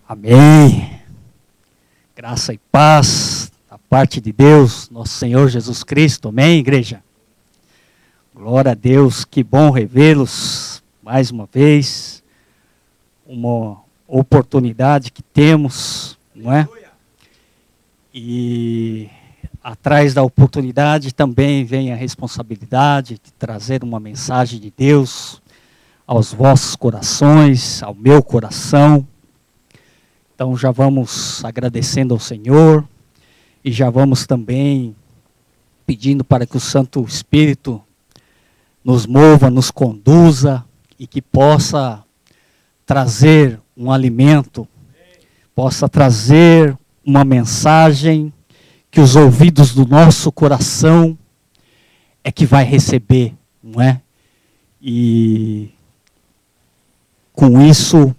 Amém. Graça e paz da parte de Deus, nosso Senhor Jesus Cristo. Amém, igreja? Glória a Deus, que bom revê-los mais uma vez. Uma oportunidade que temos, não é? E atrás da oportunidade também vem a responsabilidade de trazer uma mensagem de Deus aos vossos corações, ao meu coração. Então já vamos agradecendo ao Senhor e já vamos também pedindo para que o Santo Espírito nos mova, nos conduza e que possa trazer um alimento, possa trazer uma mensagem que os ouvidos do nosso coração é que vai receber, não é? E com isso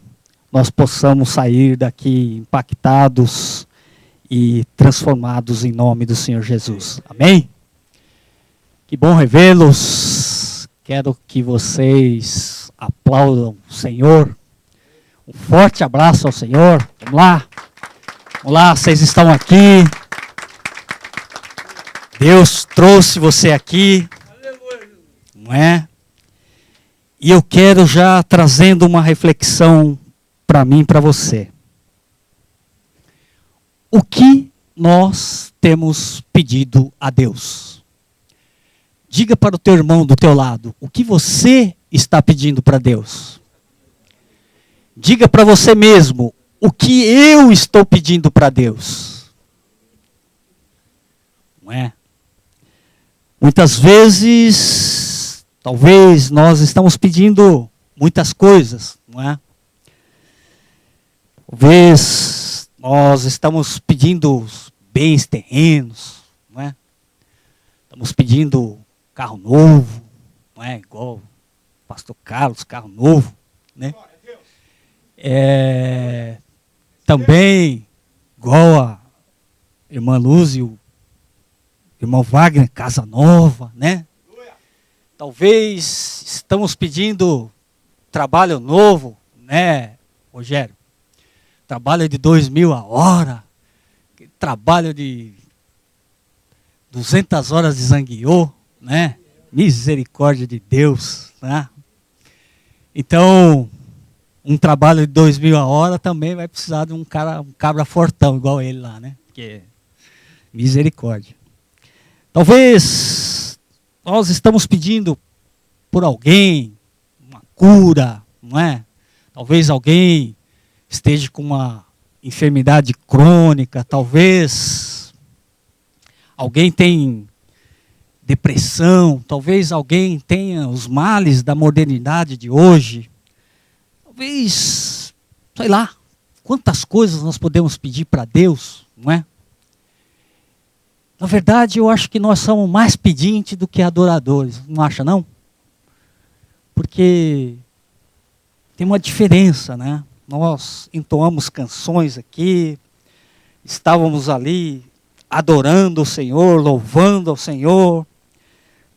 nós possamos sair daqui impactados e transformados em nome do Senhor Jesus. Amém? Que bom revê-los. Quero que vocês aplaudam o Senhor. Um forte abraço ao Senhor. Vamos lá. Vamos lá, vocês estão aqui. Deus trouxe você aqui. Não é? E eu quero já trazendo uma reflexão para mim e para você. O que nós temos pedido a Deus? Diga para o teu irmão do teu lado, o que você está pedindo para Deus? Diga para você mesmo, o que eu estou pedindo para Deus? Não é? Muitas vezes, talvez nós estamos pedindo muitas coisas, não é? Talvez nós estamos pedindo bens terrenos, não é? Estamos pedindo carro novo, não é? Igual o pastor Carlos, carro novo, né? Também, igual a irmã Luz e o irmão Wagner, casa nova, né? Talvez estamos pedindo trabalho novo, né, Rogério? Trabalho de 2.000 a hora, trabalho de 200 horas de zangueô, né? Misericórdia de Deus, né? Então, um trabalho de 2.000 a hora também vai precisar de um cabra fortão, igual ele lá, né? Porque misericórdia. Talvez nós estamos pedindo por alguém uma cura, não é? Talvez alguém esteja com uma enfermidade crônica, talvez alguém tenha depressão, talvez alguém tenha os males da modernidade de hoje. Talvez, sei lá, quantas coisas nós podemos pedir para Deus, não é? Na verdade, eu acho que nós somos mais pedintes do que adoradores, não acha não? Porque tem uma diferença, né? Nós entoamos canções aqui, estávamos ali adorando o Senhor, louvando ao Senhor.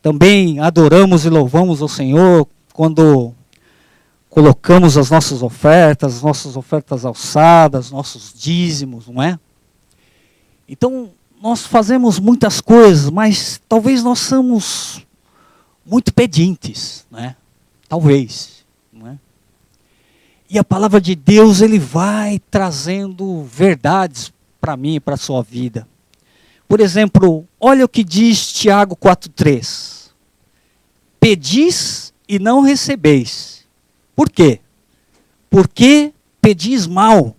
Também adoramos e louvamos ao Senhor quando colocamos as nossas ofertas alçadas, nossos dízimos, não é? Então, nós fazemos muitas coisas, mas talvez nós somos muito pedintes, né? Talvez, não é? E a palavra de Deus, ele vai trazendo verdades para mim e para a sua vida. Por exemplo, olha o que diz Tiago 4,3. Pedis e não recebeis. Por quê? Porque pedis mal,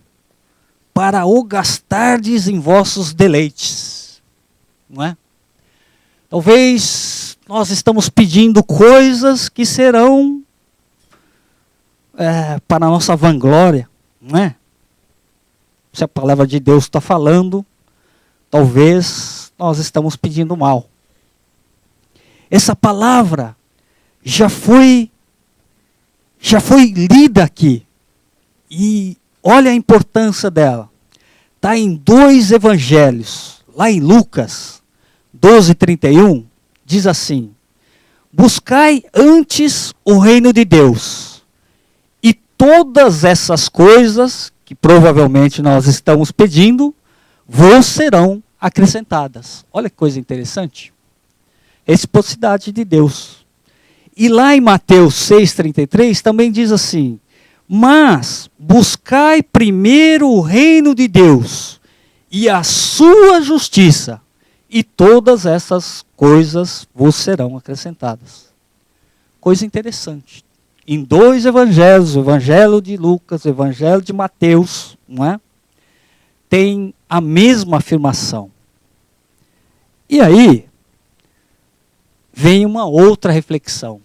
para o gastardes em vossos deleites. Não é? Talvez nós estamos pedindo coisas que serão para a nossa vanglória, não é? Se a palavra de Deus está falando, talvez nós estamos pedindo mal. Essa palavra já foi lida aqui. E olha a importância dela. Está em 2 evangelhos. Lá em Lucas 12:31, diz assim: buscai antes o reino de Deus, e todas essas coisas que provavelmente nós estamos pedindo, vos serão acrescentadas. Olha que coisa interessante. Reciprocidade de Deus. E lá em Mateus 6,33 também diz assim: mas buscai primeiro o reino de Deus e a sua justiça, e todas essas coisas vos serão acrescentadas. Coisa interessante. Em dois evangelhos, o evangelho de Lucas, o evangelho de Mateus, não é? Tem a mesma afirmação. E aí, vem uma outra reflexão.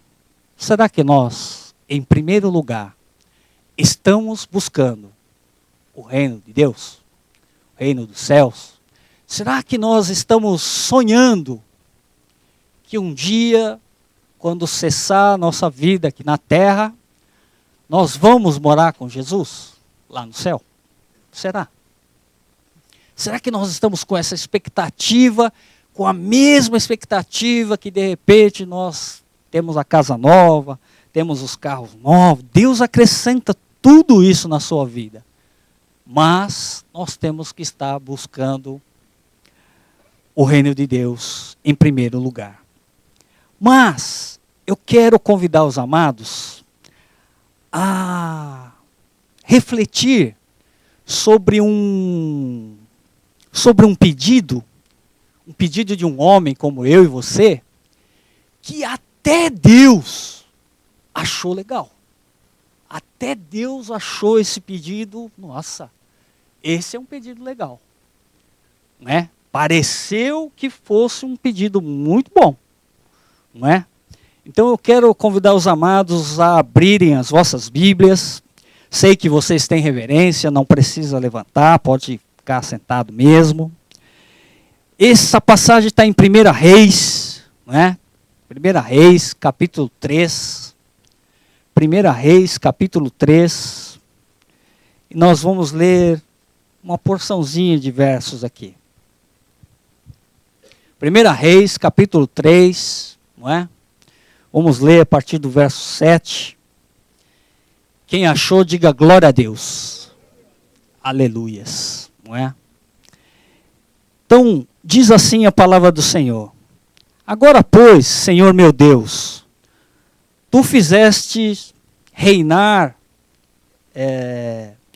Será que nós, em primeiro lugar, estamos buscando o reino de Deus? O reino dos céus? Será que nós estamos sonhando que um dia, quando cessar a nossa vida aqui na terra, nós vamos morar com Jesus lá no céu? Será? Será que nós estamos com essa expectativa, com a mesma expectativa que de repente nós temos a casa nova, temos os carros novos? Deus acrescenta tudo isso na sua vida. Mas nós temos que estar buscando o reino de Deus em primeiro lugar. Mas eu quero convidar os amados a refletir sobre um pedido de um homem como eu e você, que até Deus achou legal. Até Deus achou esse pedido, nossa, esse é um pedido legal. Não é? Pareceu que fosse um pedido muito bom. Não é? Então eu quero convidar os amados a abrirem as vossas Bíblias. Sei que vocês têm reverência, não precisa levantar, pode ficar sentado mesmo. Essa passagem está em 1 Reis, não é? 1 Reis, capítulo 3. 1 Reis, capítulo 3. E nós vamos ler uma porçãozinha de versos aqui. 1 Reis, capítulo 3, não é? Vamos ler a partir do verso 7. Quem achou, diga glória a Deus. Aleluias, não é? Então, diz assim a palavra do Senhor: agora, pois, Senhor meu Deus, tu fizeste reinar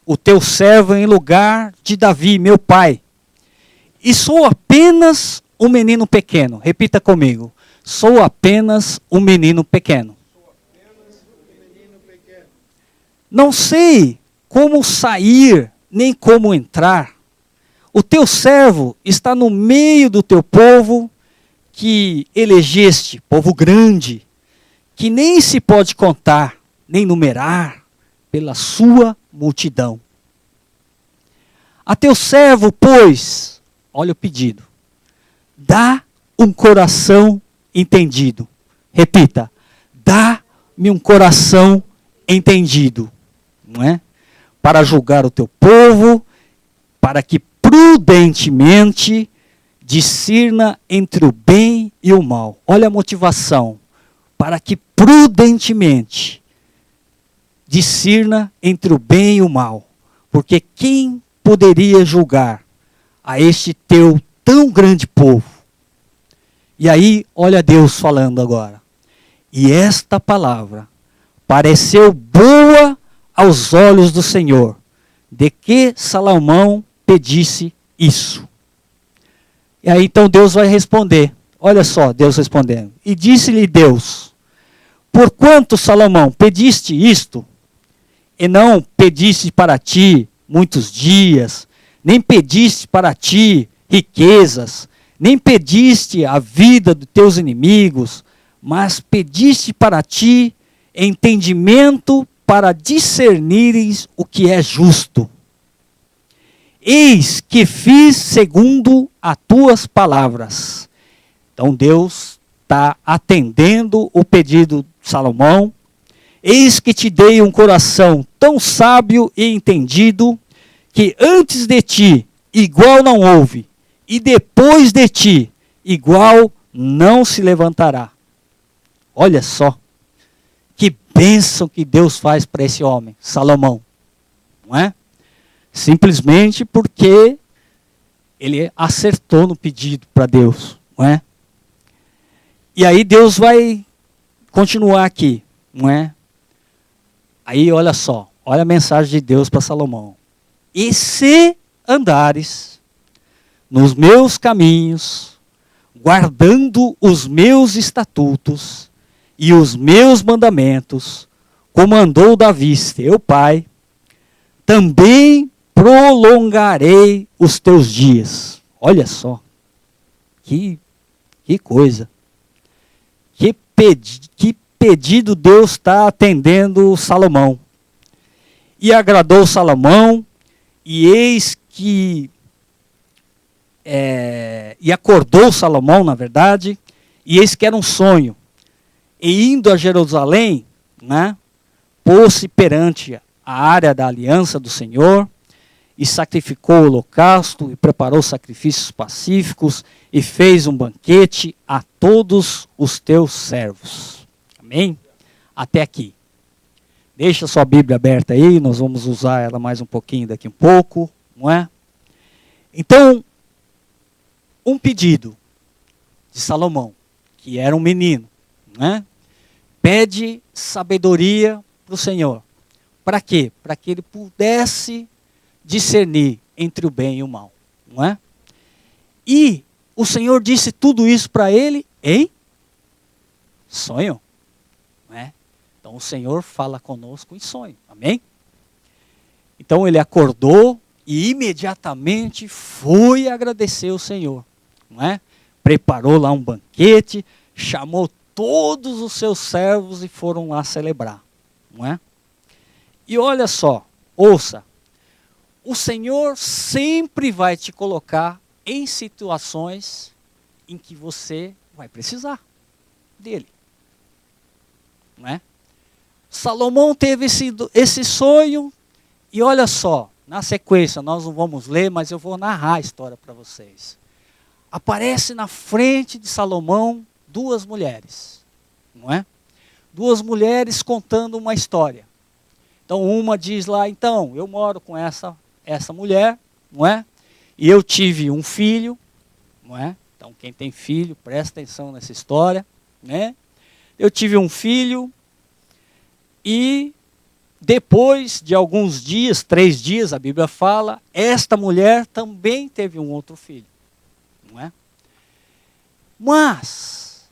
o teu servo em lugar de Davi, meu pai. E sou apenas um menino pequeno. Repita comigo. Sou apenas um menino pequeno. Não sei como sair, nem como entrar. O teu servo está no meio do teu povo, que elegeste, povo grande, que nem se pode contar, nem numerar, pela sua multidão. A teu servo, pois, olha o pedido, dá um coração entendido. Repita, dá-me um coração entendido, não é? Para julgar o teu povo, para que prudentemente discirna entre o bem e o mal. Olha a motivação. Para que prudentemente discirna entre o bem e o mal. Porque quem poderia julgar a este teu tão grande povo? E aí, olha Deus falando agora. E esta palavra pareceu boa aos olhos do Senhor, de que Salomão pedisse isso. E aí então Deus vai responder. Olha só, Deus respondendo. E disse-lhe Deus: porquanto, Salomão, pediste isto, e não pediste para ti muitos dias, nem pediste para ti riquezas, nem pediste a vida dos teus inimigos, mas pediste para ti entendimento para discernires o que é justo. Eis que fiz segundo as tuas palavras. Então Deus está atendendo o pedido de Salomão. Eis que te dei um coração tão sábio e entendido, que antes de ti igual não houve, e depois de ti igual não se levantará. Olha só, que bênção que Deus faz para esse homem, Salomão, não é? Simplesmente porque ele acertou no pedido para Deus, não é? E aí Deus vai continuar aqui, não é? Aí olha só, olha a mensagem de Deus para Salomão. E se andares nos meus caminhos, guardando os meus estatutos e os meus mandamentos, como andou Davi, teu pai, também prolongarei os teus dias. Olha só, que coisa. Que pedido Deus está atendendo Salomão. E agradou Salomão, e eis que... e acordou Salomão, na verdade, e eis que era um sonho. E indo a Jerusalém, né, pôs-se perante a área da aliança do Senhor, e sacrificou o holocausto, e preparou sacrifícios pacíficos, e fez um banquete a todos os teus servos. Amém? Até aqui. Deixa sua Bíblia aberta aí, nós vamos usar ela mais um pouquinho daqui a pouco, não é? Então, um pedido de Salomão, que era um menino, né? Pede sabedoria para o Senhor. Para quê? Para que ele pudesse discernir entre o bem e o mal, não é? E o Senhor disse tudo isso para ele em sonho, não é? Então o Senhor fala conosco em sonho, amém? Então ele acordou e imediatamente foi agradecer o Senhor, não é? Preparou lá um banquete, chamou todos os seus servos e foram lá celebrar, não é? E olha só, ouça, o Senhor sempre vai te colocar em situações em que você vai precisar dele, não é? Salomão teve esse sonho, e olha só, na sequência, nós não vamos ler, mas eu vou narrar a história para vocês. Aparece na frente de Salomão duas mulheres, não é? Duas mulheres contando uma história. Então uma diz lá, então, eu moro com essa mulher, não é? E eu tive um filho, não é? Então quem tem filho, presta atenção nessa história, né? Eu tive um filho e depois de alguns dias, 3 dias, a Bíblia fala, esta mulher também teve um outro filho, não é? Mas,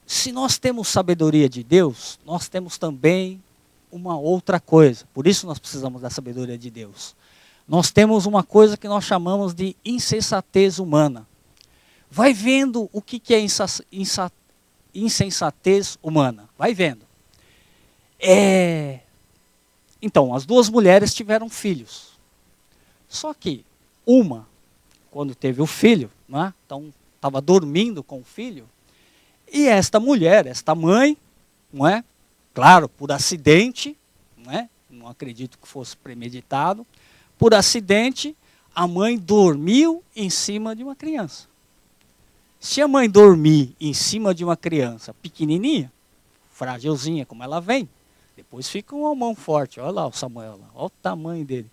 se nós temos sabedoria de Deus, nós temos também uma outra coisa. Por isso nós precisamos da sabedoria de Deus. Nós temos uma coisa que nós chamamos de insensatez humana. Vai vendo o que é insensatez humana. Vai vendo. Então, as duas mulheres tiveram filhos. Só que uma, quando teve o filho, né, então estava dormindo com o filho, e esta mulher, esta mãe, não é? Claro, por acidente, não acredito que fosse premeditado, por acidente, a mãe dormiu em cima de uma criança. Se a mãe dormir em cima de uma criança pequenininha, frágilzinha como ela vem, depois fica uma mão forte. Olha lá o Samuel, olha o tamanho dele.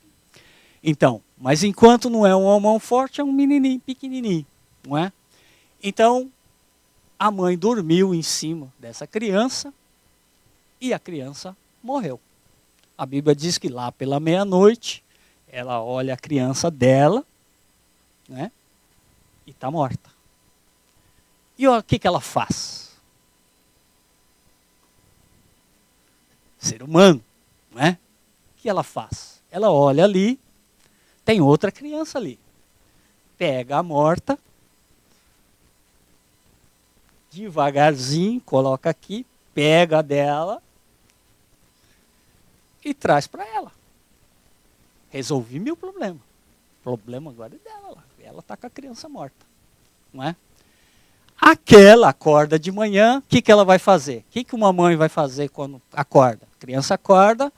Então, mas enquanto não é uma mão forte, é um menininho, pequenininho, não é? Então, a mãe dormiu em cima dessa criança e a criança morreu. A Bíblia diz que lá pela meia-noite, ela olha a criança dela, né? E está morta. E o que ela faz? Ser humano, não é? O que ela faz? Ela olha ali, tem outra criança ali. Pega a morta, devagarzinho, coloca aqui, pega a dela e traz para ela. Resolvi meu problema. O problema agora é dela lá. Ela está com a criança morta, não é? Aquela acorda de manhã, o que ela vai fazer? O que uma mãe vai fazer quando acorda? A criança acorda,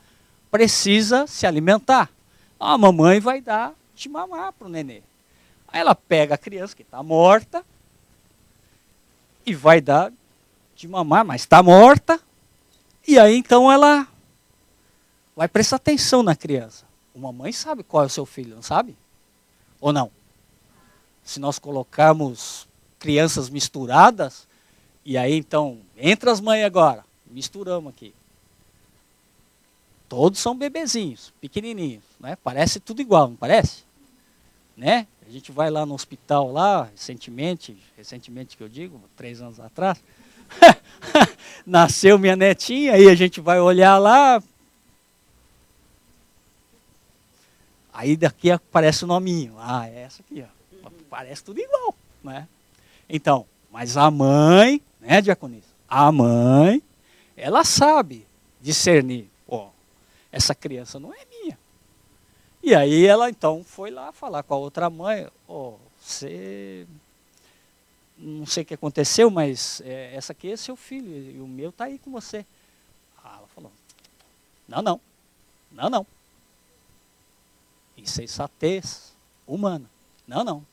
precisa se alimentar. A mamãe vai dar de mamar para o nenê. Aí ela pega a criança que está morta e vai dar de mamar, mas está morta. E aí então ela vai prestar atenção na criança. Uma mãe sabe qual é o seu filho, não sabe? Ou não? Se nós colocarmos crianças misturadas, e aí então, entra as mães agora, misturamos aqui. Todos são bebezinhos, pequenininhos, né? Parece tudo igual, não parece? Né? A gente vai lá no hospital lá, recentemente que eu digo, 3 anos atrás, nasceu minha netinha, aí a gente vai olhar lá, aí daqui aparece o nominho, é essa aqui, ó. Parece tudo igual, né? Então, mas a mãe, né, diaconisa? A mãe, ela sabe discernir, essa criança não é minha. E aí ela então foi lá falar com a outra mãe, você, não sei o que aconteceu, mas essa aqui é seu filho, e o meu está aí com você. Ela falou, não. Insensatez humana. Não.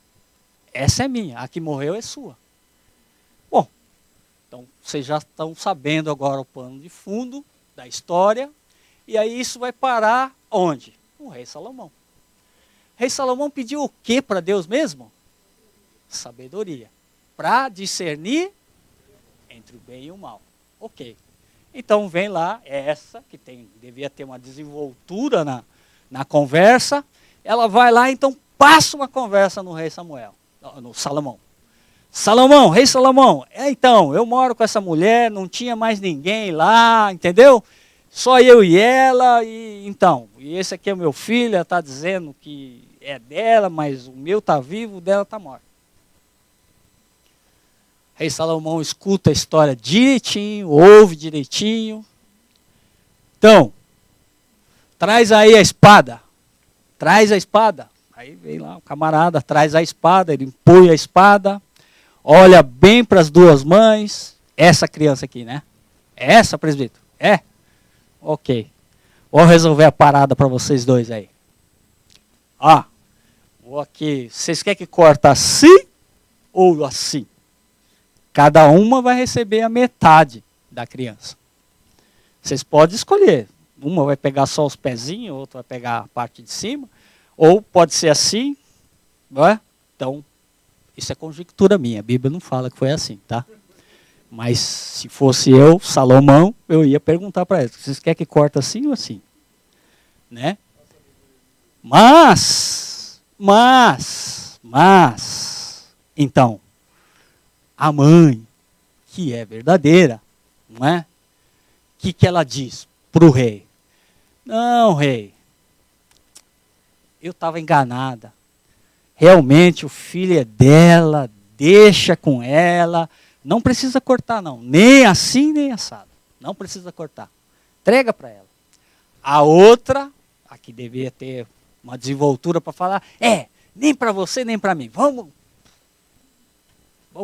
Essa é minha, a que morreu é sua. Bom, então vocês já estão sabendo agora o pano de fundo da história, e aí isso vai parar onde? O rei Salomão. O rei Salomão pediu o que para Deus mesmo? Sabedoria. Para discernir entre o bem e o mal. Ok. Então vem lá, essa que devia ter uma desenvoltura na conversa, ela vai lá, então passa uma conversa no rei no Salomão. Salomão, rei Salomão, então, eu moro com essa mulher, não tinha mais ninguém lá, entendeu? Só eu e ela, e esse aqui é o meu filho, ela está dizendo que é dela, mas o meu está vivo, o dela está morto. Rei Salomão escuta a história direitinho, ouve direitinho. Então, traz aí a espada. Aí vem lá o camarada, traz a espada, ele impõe a espada, olha bem para as duas mães. Essa criança aqui, né? É essa, presbítero? É? Ok. Vou resolver a parada para vocês dois aí. Vou aqui. Vocês querem que corta assim ou assim? Cada uma vai receber a metade da criança. Vocês podem escolher. Uma vai pegar só os pezinhos, outra vai pegar a parte de cima. Ou pode ser assim, não é? Então, isso é conjectura minha. A Bíblia não fala que foi assim, tá? Mas se fosse eu, Salomão, eu ia perguntar para eles, vocês querem que corta assim ou assim? Né? Mas, então, a mãe, que é verdadeira, não é? O que ela diz para o rei? Não, rei, eu estava enganada. Realmente o filho é dela, deixa com ela. Não precisa cortar, não. Nem assim, nem assado. Não precisa cortar. Entrega para ela. A outra, a que devia ter uma desenvoltura para falar, nem para você, nem para mim. Vamos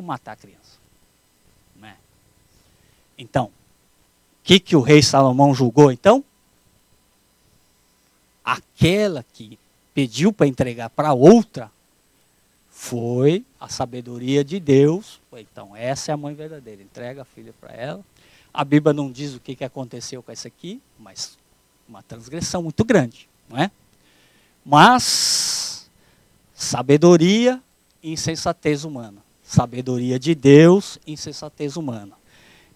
matar a criança. Né? Então, o que o rei Salomão julgou, então? Aquela que pediu para entregar para outra, foi a sabedoria de Deus. Então, essa é a mãe verdadeira. Entrega a filha para ela. A Bíblia não diz o que aconteceu com essa aqui, mas uma transgressão muito grande, não é? Mas, sabedoria e insensatez humana. Sabedoria de Deus e insensatez humana.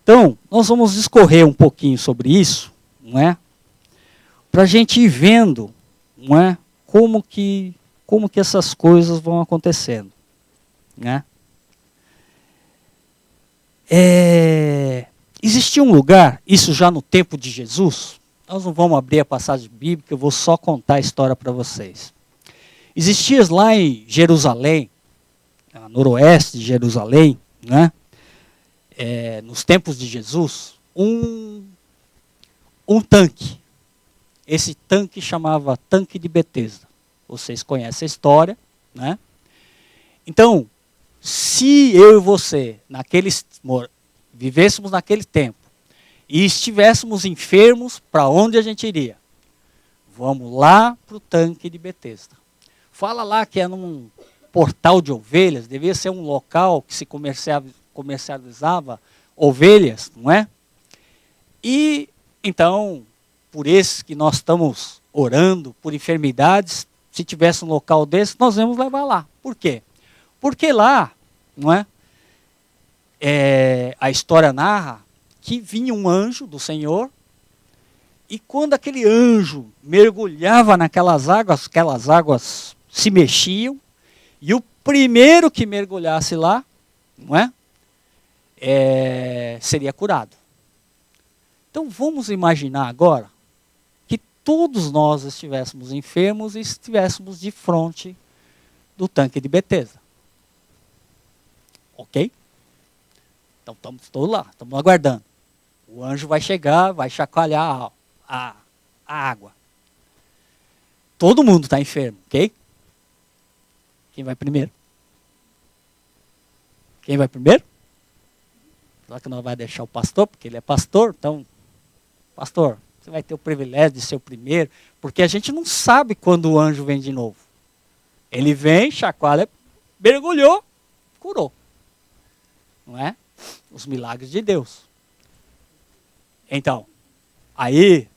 Então, nós vamos discorrer um pouquinho sobre isso, não é? Para a gente ir vendo, não é? Como que essas coisas vão acontecendo, né? Existia um lugar, isso já no tempo de Jesus, nós não vamos abrir a passagem bíblica, eu vou só contar a história para vocês. Existia lá em Jerusalém, no noroeste de Jerusalém, né? Nos tempos de Jesus, um tanque. Esse tanque chamava Tanque de Betesda. Vocês conhecem a história, né? Então, se eu e você vivêssemos naquele tempo e estivéssemos enfermos, para onde a gente iria? Vamos lá para o Tanque de Betesda. Fala lá que é num portal de ovelhas, devia ser um local que se comercializava ovelhas, não é? E então, por esses que nós estamos orando por enfermidades. Se tivesse um local desse, nós vamos levar lá. Por quê? Porque lá, não é? A história narra que vinha um anjo do Senhor, e quando aquele anjo mergulhava naquelas águas se mexiam, e o primeiro que mergulhasse lá, não é? Seria curado. Então vamos imaginar agora que todos nós estivéssemos enfermos e estivéssemos de frente do tanque de Betesda. Ok? Então estamos todos lá, estamos aguardando. O anjo vai chegar, vai chacoalhar a água. Todo mundo está enfermo, ok? Quem vai primeiro? Quem vai primeiro? Só que não vai deixar o pastor, porque ele é pastor. Então, pastor, você vai ter o privilégio de ser o primeiro, porque a gente não sabe quando o anjo vem de novo. Ele vem, chacoalha, mergulhou, curou. Não é? Os milagres de Deus. Então, aí,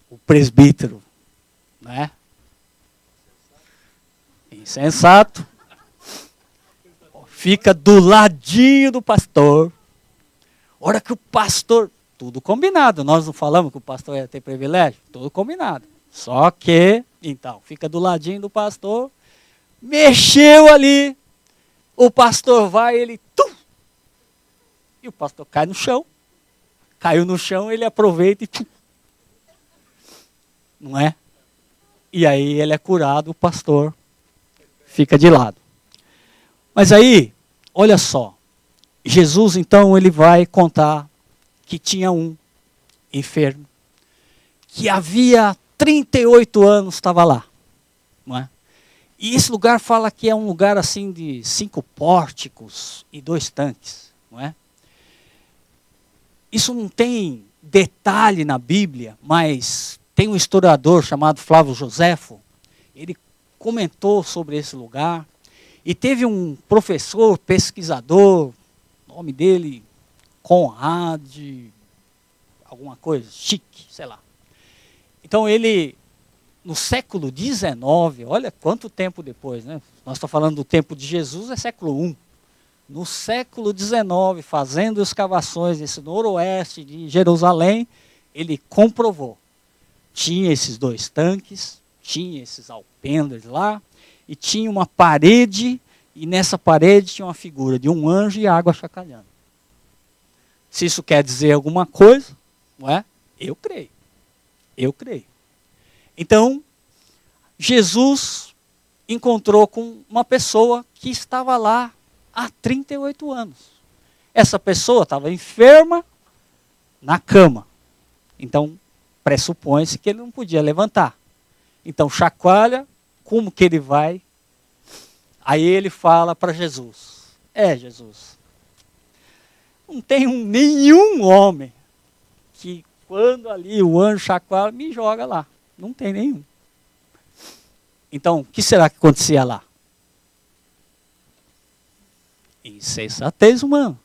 o presbítero, né? Insensato, fica do ladinho do pastor. Hora que o pastor, tudo combinado, nós não falamos que o pastor ia ter privilégio? Tudo combinado. Só que, então, fica do ladinho do pastor, mexeu ali, o pastor vai, ele, e o pastor cai no chão. Caiu no chão, ele aproveita e não é? E aí ele é curado, o pastor fica de lado. Mas aí, olha só, Jesus então ele vai contar que tinha um enfermo, que havia 38 anos estava lá, não é? E esse lugar fala que é um lugar assim de 5 pórticos e 2 tanques, não é? Isso não tem detalhe na Bíblia, mas tem um historiador chamado Flávio Joséfo, ele comentou sobre esse lugar, e teve um professor, pesquisador, o nome dele, Conrad, alguma coisa, Chique, sei lá. Então ele, no século XIX, olha quanto tempo depois, né? Nós estamos falando do tempo de Jesus, é século I. No século XIX, fazendo escavações nesse noroeste de Jerusalém, ele comprovou. Tinha esses 2 tanques, tinha esses alpendres lá, e tinha uma parede, e nessa parede tinha uma figura de um anjo e água chacoalhando. Se isso quer dizer alguma coisa, não é? Eu creio. Eu creio. Então, Jesus encontrou com uma pessoa que estava lá há 38 anos. Essa pessoa estava enferma na cama. Então, pressupõe-se que ele não podia levantar. Então, chacoalha, como que ele vai? Aí ele fala para Jesus. Jesus, não tem nenhum homem que quando ali o anjo chacoalha, me joga lá. Não tem nenhum. Então, o que será que acontecia lá? Insensatez humana.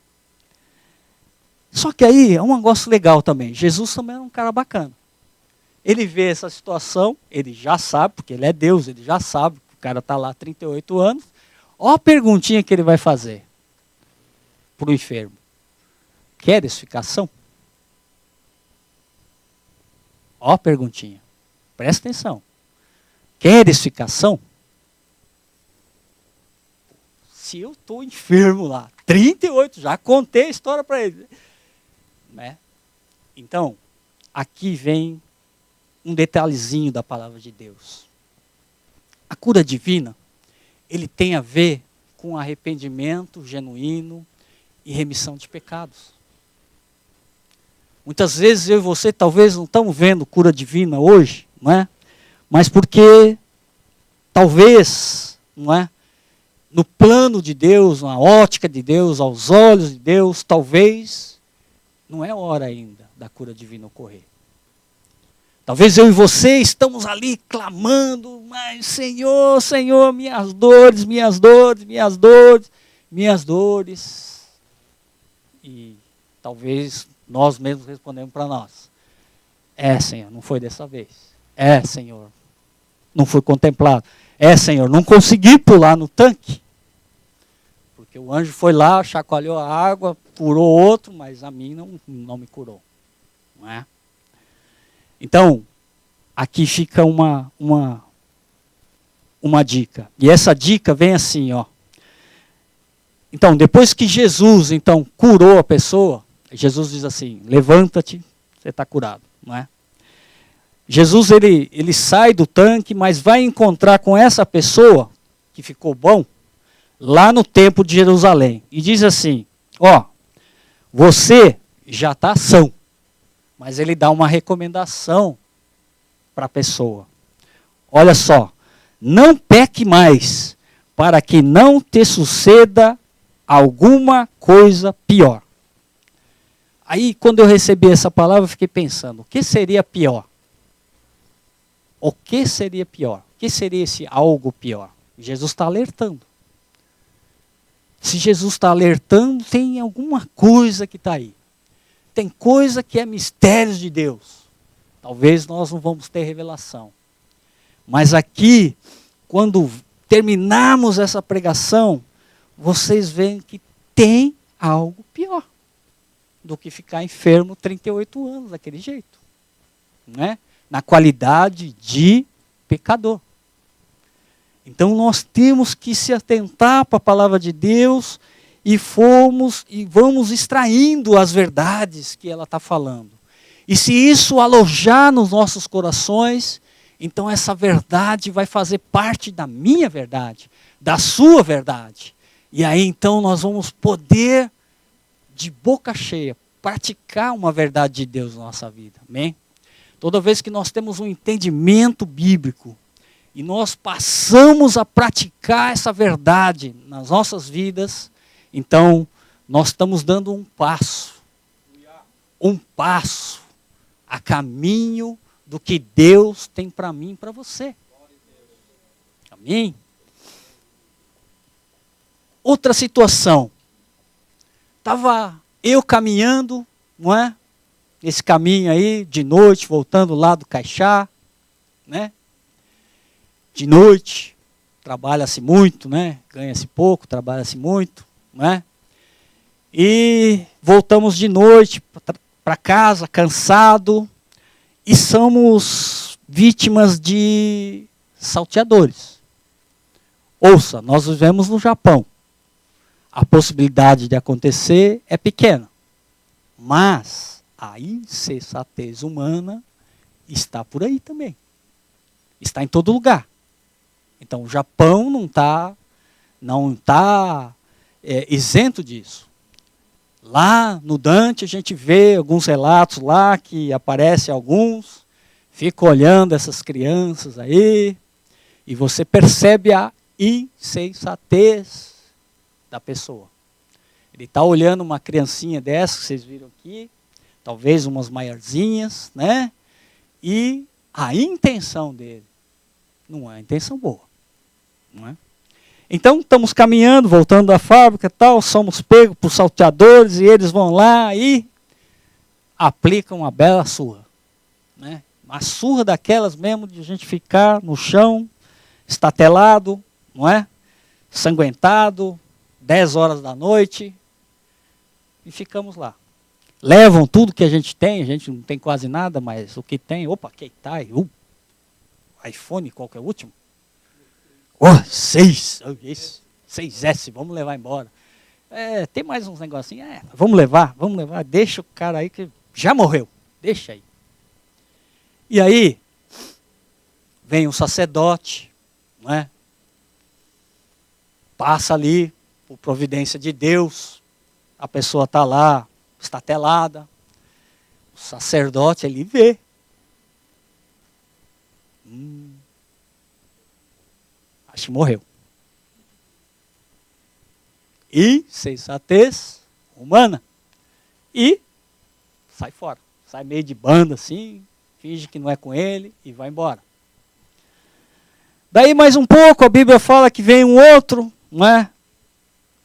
Só que aí é um negócio legal também. Jesus também era um cara bacana. Ele vê essa situação, ele já sabe, porque ele é Deus, ele já sabe que o cara está lá há 38 anos. Olha a perguntinha que ele vai fazer para o enfermo. Queres ficação? Olha a perguntinha. Presta atenção. Queres ficação? Se eu estou enfermo lá, 38, já contei a história para ele. Né? Então, aqui vem um detalhezinho da palavra de Deus. A cura divina, ele tem a ver com arrependimento genuíno e remissão de pecados. Muitas vezes eu e você talvez não estamos vendo cura divina hoje, não é? Mas porque talvez, não é? No plano de Deus, na ótica de Deus, aos olhos de Deus, talvez não é hora ainda da cura divina ocorrer. Talvez eu e você estamos ali clamando, mas Senhor, Senhor, minhas dores, minhas dores, minhas dores, minhas dores. E talvez nós mesmos respondemos para nós. Senhor, não foi dessa vez. É, Senhor. Não fui contemplado. É, Senhor, não consegui pular no tanque. Porque o anjo foi lá, chacoalhou a água, curou outro, mas a mim não me curou. Não é? Então, aqui fica uma dica. E essa dica vem assim, ó. Então, depois que Jesus, então, curou a pessoa, Jesus diz assim, levanta-te, você está curado, não é? Jesus, ele sai do tanque, mas vai encontrar com essa pessoa, que ficou bom, lá no templo de Jerusalém. E diz assim, ó, você já está são. Mas ele dá uma recomendação para a pessoa. Olha só, não peque mais, para que não te suceda alguma coisa pior. Aí, quando eu recebi essa palavra, eu fiquei pensando, o que seria pior? O que seria pior? O que seria esse algo pior? Jesus está alertando. Se Jesus está alertando, tem alguma coisa que está aí. Tem coisa que é mistérios de Deus. Talvez nós não vamos ter revelação. Mas aqui, quando terminarmos essa pregação, vocês veem que tem algo pior do que ficar enfermo 38 anos daquele jeito. Não é? Na qualidade de pecador. Então nós temos que se atentar para a palavra de Deus e vamos extraindo as verdades que ela está falando. E se isso alojar nos nossos corações, então essa verdade vai fazer parte da minha verdade, da sua verdade. E aí então nós vamos poder, de boca cheia, praticar uma verdade de Deus na nossa vida. Amém? Toda vez que nós temos um entendimento bíblico, e nós passamos a praticar essa verdade nas nossas vidas, então nós estamos dando um passo a caminho do que Deus tem para mim e para você. Amém? Outra situação, estava eu caminhando, não é? Esse caminho aí, de noite, voltando lá do Caixá, né? De noite, trabalha-se muito, né? Ganha-se pouco, trabalha-se muito, né? E voltamos de noite para casa, cansado, e somos vítimas de salteadores. Ouça, nós vivemos no Japão. A possibilidade de acontecer é pequena, mas a insensatez humana está por aí também. Está em todo lugar. Então, o Japão não tá isento disso. Lá no Dante, a gente vê alguns relatos lá que aparecem alguns, fica olhando essas crianças aí, e você percebe a insensatez da pessoa. Ele está olhando uma criancinha dessa, que vocês viram aqui, talvez umas maiorzinhas, né? E a intenção dele não é a intenção boa. Não é? Então, estamos caminhando, voltando da fábrica e tal, somos pegos por salteadores e eles vão lá e aplicam uma bela surra. Né? Uma surra daquelas mesmo de a gente ficar no chão, estatelado, não é? Sanguentado, 10 horas da noite, e ficamos lá. Levam tudo que a gente não tem quase nada, mas o que tem, opa, Keitai, iPhone, qual que é o último? 6S, vamos levar embora. Tem mais uns negocinhos, vamos levar, deixa o cara aí que já morreu, deixa aí. E aí, vem um sacerdote, não é? Passa ali, por providência de Deus, a pessoa está lá, estatelada, o sacerdote ele vê. Acho que morreu. E sensatez humana. E sai fora. Sai meio de banda assim, finge que não é com ele e vai embora. Daí mais um pouco a Bíblia fala que vem um outro, não é?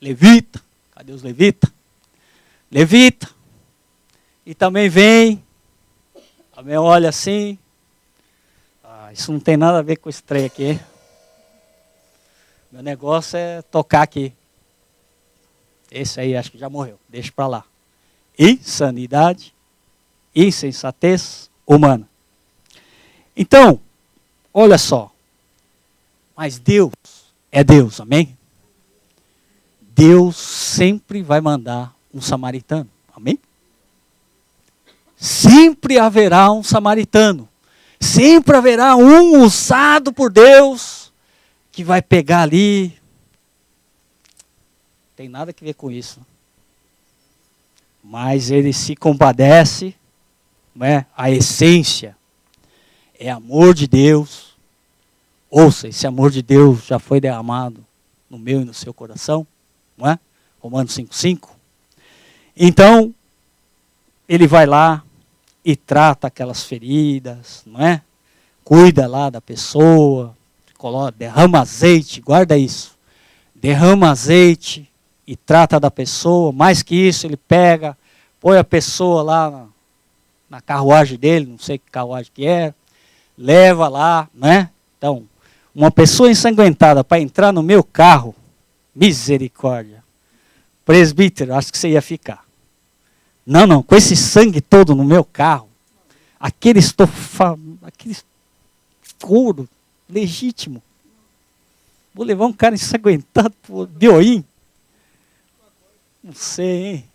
Levita. Cadê os levitas? Levita. E também vem, também olha assim. isso não tem nada a ver com esse trem aqui. Meu negócio é tocar aqui. Esse aí acho que já morreu, deixa para lá. Insanidade, insensatez humana. Então, olha só. Mas Deus é Deus, amém? Deus sempre vai mandar um samaritano, amém? Sempre haverá um samaritano. Sempre haverá um usado por Deus que vai pegar ali. Não tem nada a ver com isso. Mas ele se compadece, não é? A essência é amor de Deus. Ouça, esse amor de Deus já foi derramado no meu e no seu coração, não é? Romanos 5,5. Então, ele vai lá e trata aquelas feridas, não é? Cuida lá da pessoa, derrama azeite, guarda isso. Derrama azeite e trata da pessoa. Mais que isso, ele pega, põe a pessoa lá na carruagem dele, não sei que carruagem que era, leva lá, né? Então, uma pessoa ensanguentada para entrar no meu carro, misericórdia. Presbítero, acho que você ia ficar. Não, com esse sangue todo no meu carro, aquele couro legítimo. Vou levar um cara ensanguentado por Bioim? Não sei, hein?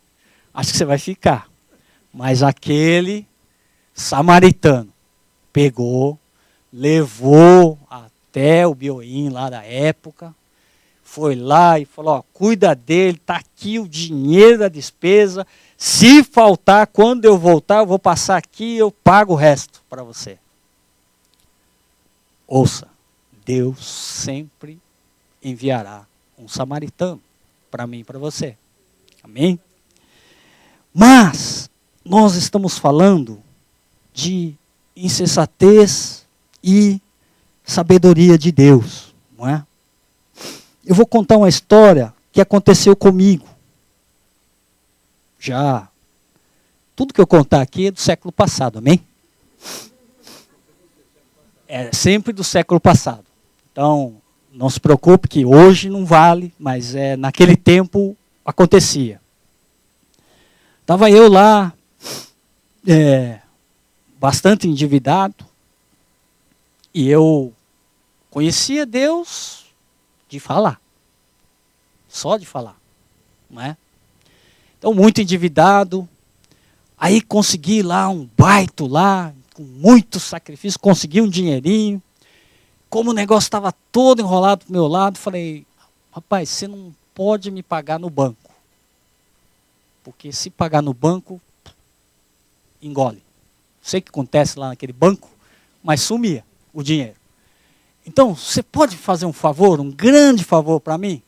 Acho que você vai ficar. Mas aquele samaritano pegou, levou até o Bioim lá da época, foi lá e falou, ó, cuida dele, está aqui o dinheiro da despesa, se faltar, quando eu voltar, eu vou passar aqui e eu pago o resto para você. Ouça, Deus sempre enviará um samaritano para mim e para você. Amém? Mas nós estamos falando de insensatez e sabedoria de Deus, não é? Eu vou contar uma história que aconteceu comigo. Já, tudo que eu contar aqui é do século passado, amém? É sempre do século passado. Então, não se preocupe que hoje não vale, mas naquele tempo acontecia. Estava eu lá, bastante endividado, e eu conhecia Deus de falar, só de falar, não é? Então, muito endividado, aí consegui lá um baito lá, com muito sacrifício, consegui um dinheirinho. Como o negócio estava todo enrolado do meu lado, falei, rapaz, você não pode me pagar no banco. Porque se pagar no banco, engole. Não sei o que acontece lá naquele banco, mas sumia o dinheiro. Então, você pode fazer um favor, um grande favor para mim?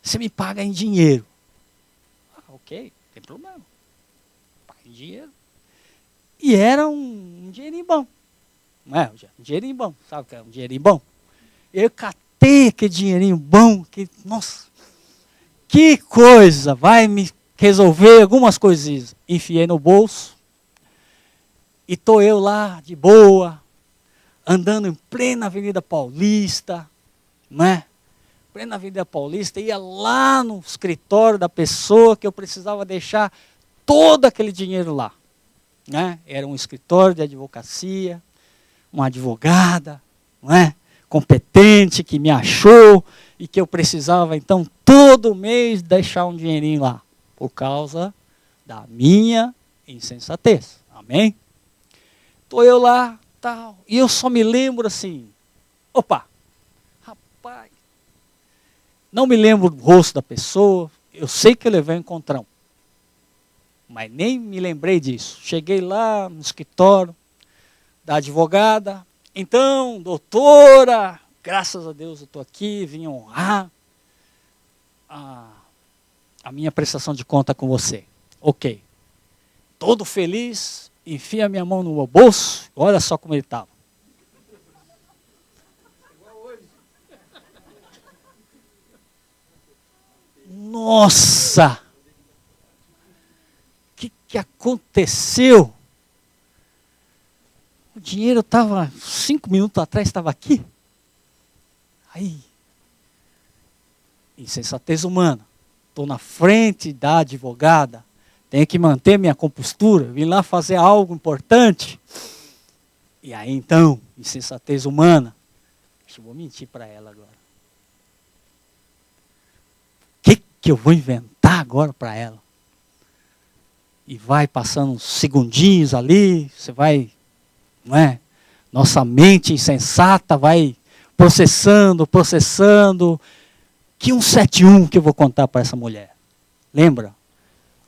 Você me paga em dinheiro. Ok, não tem problema. Paga em dinheiro. E era um dinheirinho bom. Não é? Um dinheirinho bom. Sabe o que é um dinheirinho bom? Eu catei aquele dinheirinho bom. Nossa, que coisa. Vai me resolver algumas coisinhas. Enfiei no bolso. E estou eu lá, de boa, andando em plena Avenida Paulista. Não é? Plena Avenida Paulista. Ia lá no escritório da pessoa que eu precisava deixar todo aquele dinheiro lá. Né? Era um escritório de advocacia, uma advogada, não é? Competente, que me achou e que eu precisava, então, todo mês deixar um dinheirinho lá, por causa da minha insensatez. Amém? Estou eu lá, tal, e eu só me lembro assim, opa, rapaz, não me lembro do rosto da pessoa, eu sei que eu levei um encontrão. Mas nem me lembrei disso. Cheguei lá no escritório da advogada. Então, doutora, graças a Deus eu estou aqui, vim honrar a minha prestação de conta com você. Ok. Todo feliz, enfia a minha mão no meu bolso, olha só como ele estava. Nossa! O que aconteceu? O dinheiro estava, 5 minutos atrás estava aqui. Aí, insensatez humana. Estou na frente da advogada, tenho que manter minha compostura, vim lá fazer algo importante. E aí então, insensatez humana, eu vou mentir para ela agora. O que eu vou inventar agora para ela? E vai passando uns segundinhos ali, você vai, não é? Nossa mente insensata vai processando. Que 171 que eu vou contar para essa mulher? Lembra?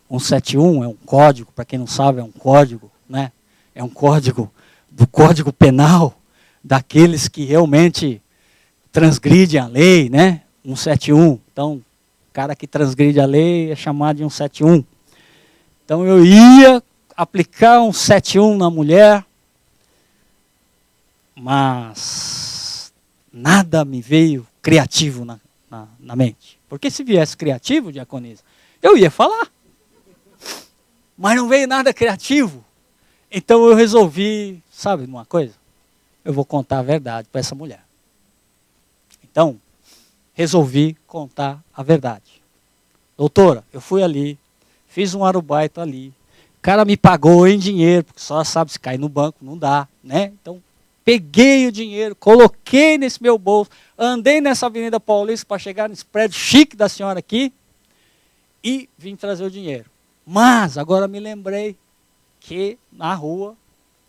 171 é um código, para quem não sabe, é um código, né? É um código do Código Penal, daqueles que realmente transgridem a lei, né? 171. Então, o cara que transgride a lei é chamado de 171. Então, eu ia aplicar 171 na mulher, mas nada me veio criativo na mente. Porque se viesse criativo, diaconisa, eu ia falar. Mas não veio nada criativo. Então eu resolvi, sabe uma coisa? Eu vou contar a verdade para essa mulher. Então, resolvi contar a verdade. Doutora, eu fui ali, fiz um arubaito ali, o cara me pagou em dinheiro, porque só sabe se cair no banco, não dá, né? Então, peguei o dinheiro, coloquei nesse meu bolso, andei nessa Avenida Paulista para chegar nesse prédio chique da senhora aqui e vim trazer o dinheiro. Mas agora me lembrei que na rua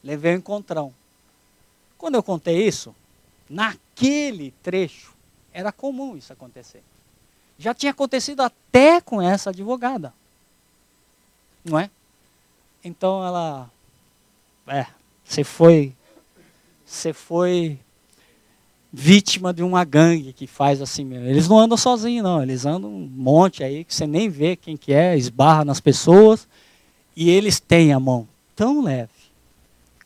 levei um encontrão. Quando eu contei isso, naquele trecho, era comum isso acontecer. Já tinha acontecido até com essa advogada. Não é? Então ela, você foi vítima de uma gangue que faz assim mesmo. Eles não andam sozinhos, não. Eles andam um monte aí, que você nem vê quem que é, esbarra nas pessoas. E eles têm a mão tão leve,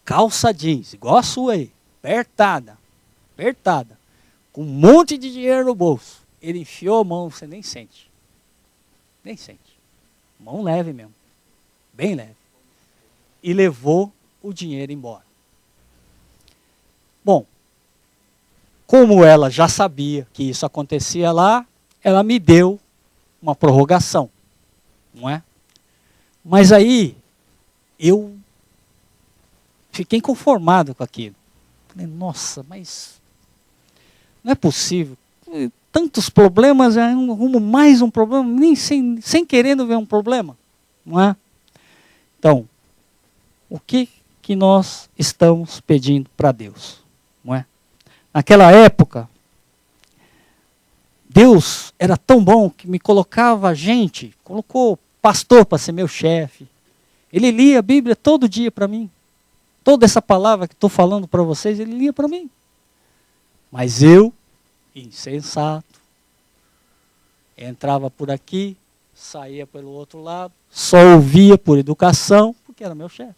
calça jeans, igual a sua aí, apertada, com um monte de dinheiro no bolso. Ele enfiou a mão, você nem sente. Nem sente. Mão leve mesmo. Bem leve. E levou o dinheiro embora. Bom, como ela já sabia que isso acontecia lá, ela me deu uma prorrogação, não é? Mas aí, eu fiquei inconformado com aquilo. Falei, nossa, mas não é possível. Tantos problemas, eu arrumo mais um problema, nem sem querendo ver um problema, não é? Então, o que nós estamos pedindo para Deus, não é? Naquela época, Deus era tão bom que me colocava gente, colocou pastor para ser meu chefe. Ele lia a Bíblia todo dia para mim. Toda essa palavra que estou falando para vocês, ele lia para mim. Mas eu, insensato, entrava por aqui, saía pelo outro lado, só ouvia por educação, porque era meu chefe.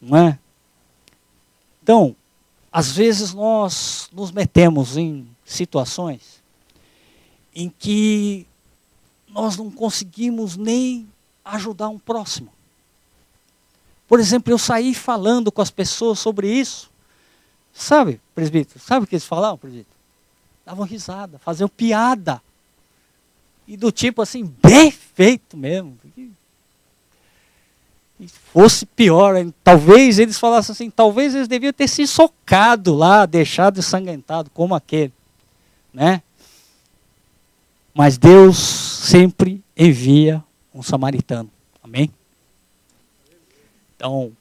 Não é? Então, às vezes nós nos metemos em situações em que nós não conseguimos nem ajudar um próximo. Por exemplo, eu saí falando com as pessoas sobre isso. Sabe, presbítero? Sabe o que eles falavam, presbítero? Davam risada, faziam piada. E do tipo assim, bem feito mesmo. E fosse pior, talvez eles falassem assim, talvez eles deviam ter se socado lá, deixado ensanguentado como aquele, né? Mas Deus sempre envia um samaritano, amém? Então,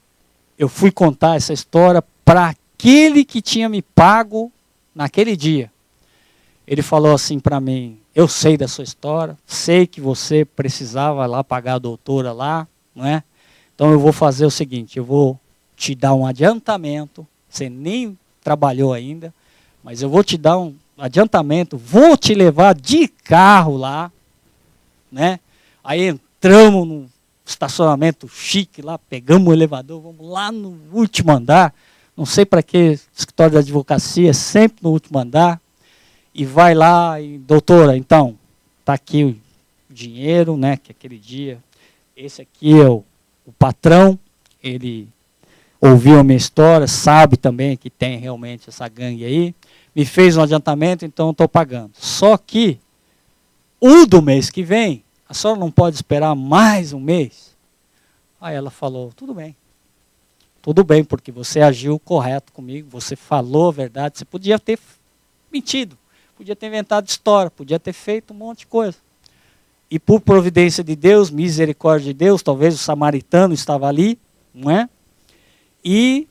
eu fui contar essa história para aquele que tinha me pago naquele dia. Ele falou assim para mim, eu sei da sua história, sei que você precisava lá pagar a doutora lá, não é? Então eu vou fazer o seguinte, eu vou te dar um adiantamento, você nem trabalhou ainda, mas eu vou te dar um adiantamento, vou te levar de carro lá, né? Aí entramos num estacionamento chique lá, pegamos o elevador, vamos lá no último andar, não sei para que escritório de advocacia, sempre no último andar, e vai lá, e doutora, então, está aqui o dinheiro, né, que aquele dia, esse aqui é o patrão, ele ouviu a minha história, sabe também que tem realmente essa gangue aí, me fez um adiantamento, então eu estou pagando. Só que o do mês que vem, a senhora não pode esperar mais um mês? Aí ela falou, tudo bem, porque você agiu correto comigo, você falou a verdade, você podia ter mentido, podia ter inventado história, podia ter feito um monte de coisa. E por providência de Deus, misericórdia de Deus, talvez o samaritano estava ali, não é? E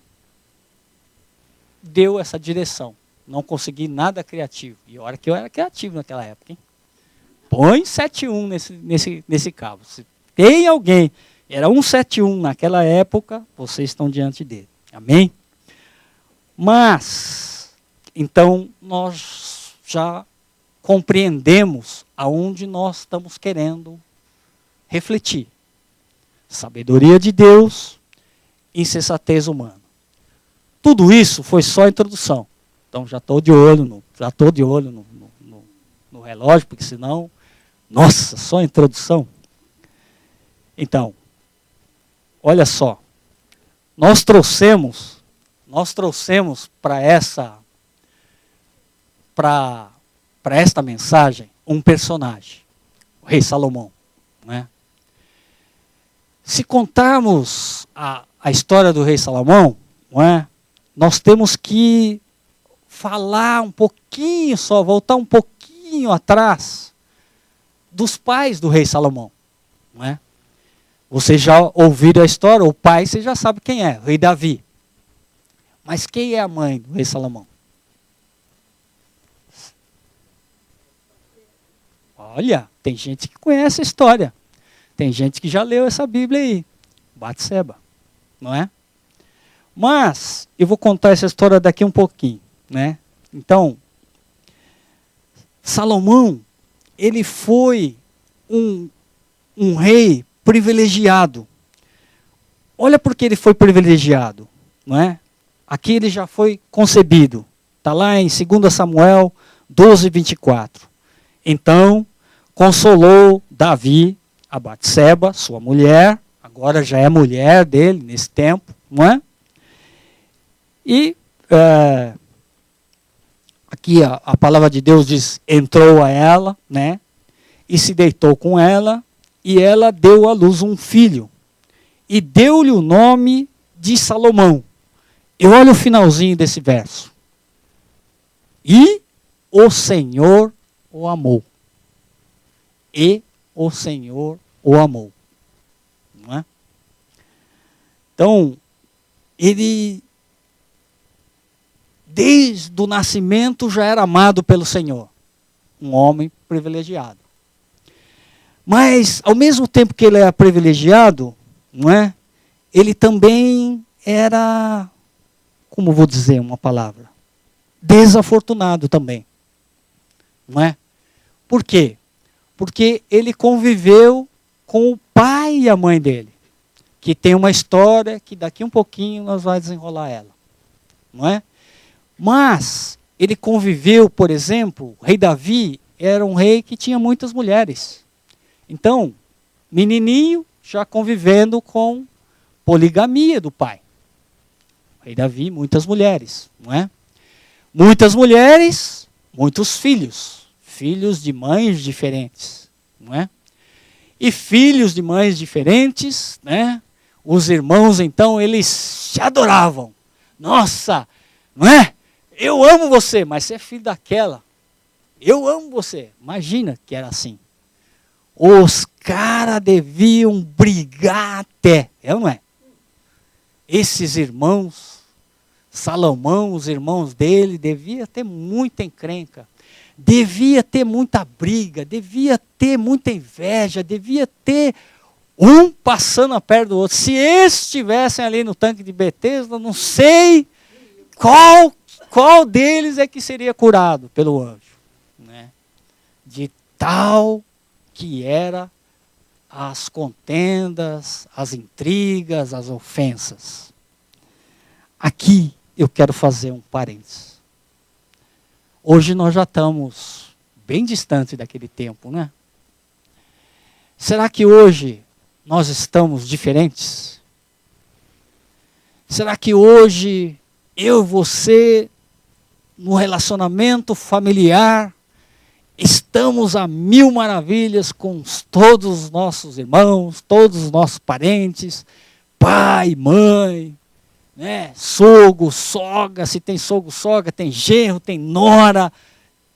deu essa direção. Não consegui nada criativo. E olha que eu era criativo naquela época, hein? Põe 71 nesse cabo. Se tem alguém, era 171 naquela época, vocês estão diante dele. Amém? Mas, então, nós já compreendemos aonde nós estamos querendo refletir. Sabedoria de Deus, insensatez humana. Tudo isso foi só a introdução. Então já estou de olho no relógio, porque senão, nossa, só a introdução. Então, olha só, nós trouxemos para esta mensagem um personagem, o rei Salomão, né? Se contarmos a história do rei Salomão, não é? Nós temos que falar um pouquinho só, voltar um pouquinho atrás dos pais do rei Salomão, não é? Vocês já ouviram a história, o pai você já sabe quem é, o rei Davi. Mas quem é a mãe do rei Salomão? Olha, tem gente que conhece a história. Tem gente que já leu essa Bíblia aí. Batseba, não é? Mas, eu vou contar essa história daqui um pouquinho, né? Então, Salomão, ele foi um rei privilegiado. Olha porque ele foi privilegiado, não é? Aqui ele já foi concebido. Está lá em 2 Samuel 12, 24. Então, consolou Davi a Batseba, sua mulher, agora já é mulher dele nesse tempo, não é? E aqui a palavra de Deus diz, entrou a ela, né? E se deitou com ela, e ela deu à luz um filho. E deu-lhe o nome de Salomão. E olha o finalzinho desse verso. E o Senhor o amou. E o Senhor o amou. Não é? Então, ele, desde o nascimento, já era amado pelo Senhor. Um homem privilegiado. Mas, ao mesmo tempo que ele era privilegiado, não é? Ele também era, como vou dizer uma palavra, desafortunado também. Não é? Por quê? Porque ele conviveu com o pai e a mãe dele, que tem uma história que daqui um pouquinho nós vamos desenrolar ela. Não é? Mas ele conviveu, por exemplo, o rei Davi era um rei que tinha muitas mulheres. Então, menininho já convivendo com poligamia do pai. O rei Davi, muitas mulheres, não é? Muitas mulheres, muitos filhos. Filhos de mães diferentes, não é? E filhos de mães diferentes, né? Os irmãos, então, eles se adoravam. Nossa, não é? Eu amo você, mas você é filho daquela. Eu amo você. Imagina que era assim. Os caras deviam brigar até, é ou não é? Esses irmãos, Salomão, os irmãos dele, devia ter muita encrenca. Devia ter muita briga, devia ter muita inveja, devia ter um passando a perto do outro. Se eles estivessem ali no tanque de Betesda, não sei qual deles é que seria curado pelo anjo. Né? De tal que era as contendas, as intrigas, as ofensas. Aqui eu quero fazer um parênteses. Hoje nós já estamos bem distante daquele tempo, né? Será que hoje nós estamos diferentes? Será que hoje eu e você, no relacionamento familiar, estamos a mil maravilhas com todos os nossos irmãos, todos os nossos parentes, pai, mãe, né? Sogro, sogra, se tem sogro, sogra, tem genro, tem nora,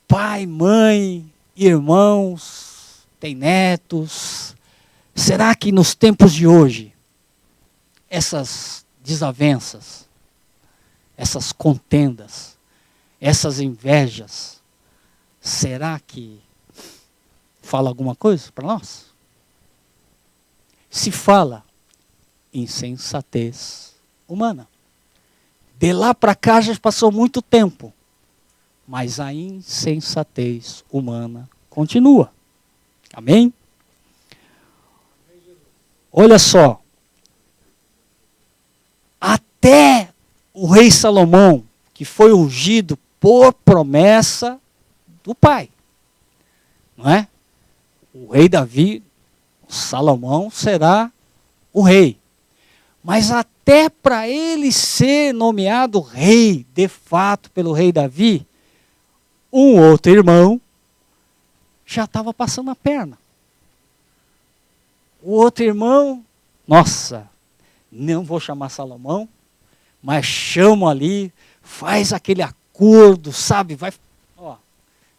pai, mãe, irmãos, tem netos. Será que nos tempos de hoje, essas desavenças, essas contendas, essas invejas, será que fala alguma coisa para nós? Se fala, insensatez humana. De lá para cá já passou muito tempo, mas a insensatez humana continua. Amém? Olha só, até o rei Salomão, que foi ungido por promessa do pai, não é? O rei Davi, Salomão será o rei. Mas até para ele ser nomeado rei, de fato, pelo rei Davi, um outro irmão já estava passando a perna. O outro irmão, nossa, não vou chamar Salomão, mas chamo ali, faz aquele acordo, sabe? Vai, ó,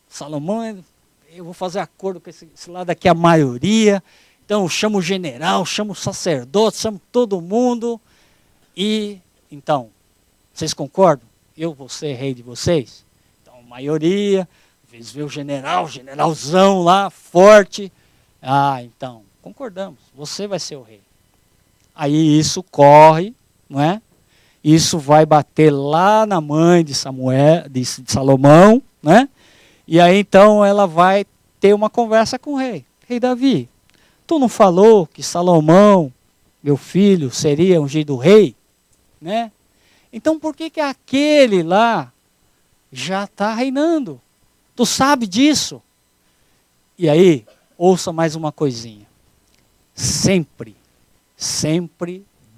Salomão, eu vou fazer acordo com esse lado aqui, a maioria. Então eu chamo o general, chamo o sacerdote, chamo todo mundo. E, então, vocês concordam? Eu vou ser rei de vocês? Então, a maioria, às vezes vê o generalzão lá, forte. Ah, então, concordamos, você vai ser o rei. Aí isso corre, não é? Isso vai bater lá na mãe de Salomão, né? E aí então ela vai ter uma conversa com o rei. Rei Davi, tu não falou que Salomão, meu filho, seria ungido rei? Né? Então por que aquele lá já está reinando? Tu sabe disso? E aí, ouça mais uma coisinha. Sempre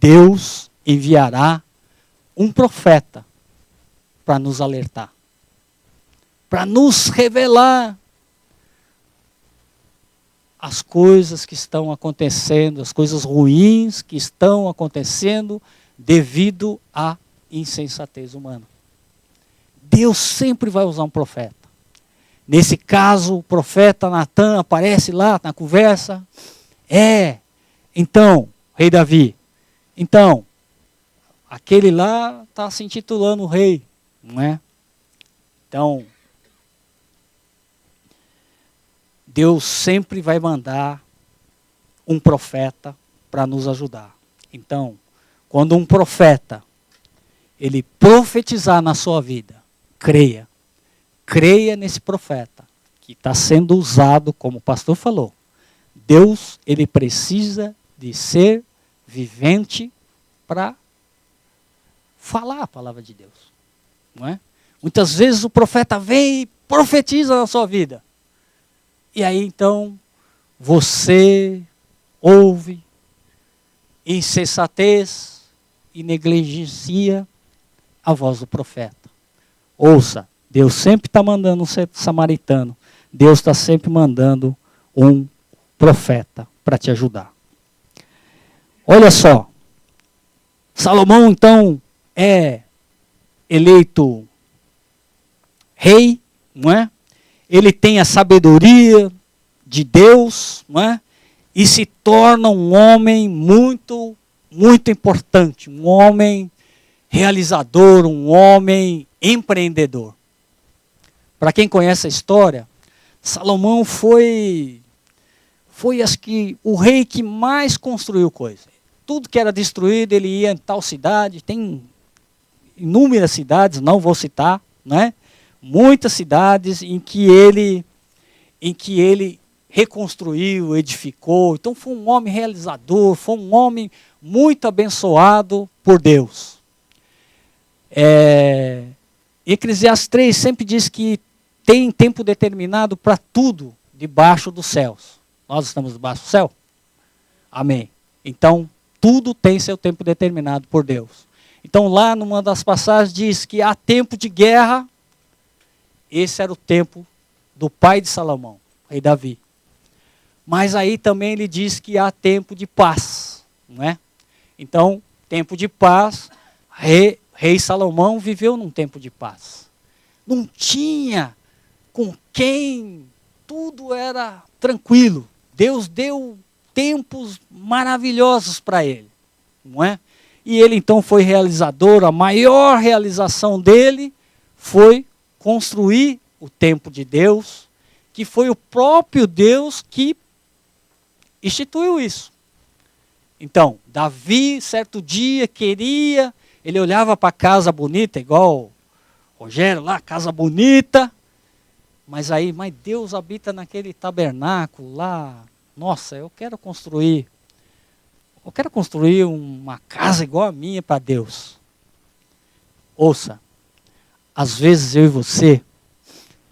Deus enviará um profeta para nos alertar, para nos revelar as coisas que estão acontecendo, as coisas ruins que estão acontecendo devido à insensatez humana. Deus sempre vai usar um profeta. Nesse caso, o profeta Natan aparece lá na conversa. Então, rei Davi, então, aquele lá está se intitulando rei, não é? Então, Deus sempre vai mandar um profeta para nos ajudar. Então, quando um profeta, ele profetizar na sua vida, creia nesse profeta, que está sendo usado, como o pastor falou. Deus, ele precisa de ser vivente para falar a palavra de Deus, não é? Muitas vezes o profeta vem e profetiza na sua vida. E aí então, você ouve insensatez e negligencia a voz do profeta. Ouça, Deus sempre está mandando um samaritano. Deus está sempre mandando um profeta para te ajudar. Olha só, Salomão então é eleito rei, não é? Ele tem a sabedoria de Deus, não é? E se torna um homem muito, muito importante, um homem realizador, um homem empreendedor. Para quem conhece a história, Salomão foi acho que o rei que mais construiu coisas. Tudo que era destruído, ele ia em tal cidade, tem inúmeras cidades, não vou citar, né? Muitas cidades em que ele reconstruiu, edificou. Então foi um homem realizador, foi um homem muito abençoado por Deus. Eclesiastes 3 sempre diz que tem tempo determinado para tudo debaixo dos céus. Nós estamos debaixo do céu? Amém. Então, tudo tem seu tempo determinado por Deus. Então lá numa das passagens diz que há tempo de guerra. Esse era o tempo do pai de Salomão, rei Davi. Mas aí também ele diz que há tempo de paz, não é? Então, tempo de paz, rei Salomão viveu num tempo de paz. Não tinha com quem, tudo era tranquilo. Deus deu tempos maravilhosos para ele, não é? E ele então foi realizador, a maior realização dele foi construir o templo de Deus, que foi o próprio Deus que instituiu isso. Então, Davi, certo dia, ele olhava para a casa bonita, igual Rogério lá, casa bonita, mas Deus habita naquele tabernáculo lá. Nossa, eu quero construir uma casa igual a minha para Deus. Ouça, às vezes eu e você,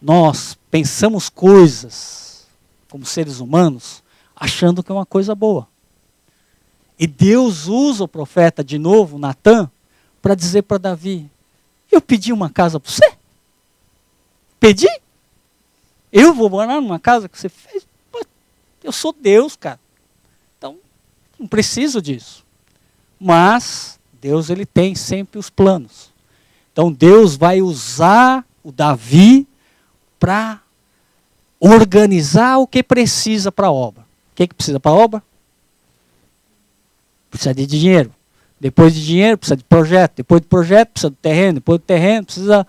nós pensamos coisas, como seres humanos, achando que é uma coisa boa. E Deus usa o profeta de novo, Natã, para dizer para Davi, eu pedi uma casa para você? Pedi? Eu vou morar numa casa que você fez? Eu sou Deus, cara. Então, não preciso disso. Mas, Deus ele tem sempre os planos. Então, Deus vai usar o Davi para organizar o que precisa para a obra. O que precisa para a obra? Precisa de dinheiro. Depois de dinheiro, precisa de projeto. Depois de projeto, precisa do terreno. Depois do terreno, precisa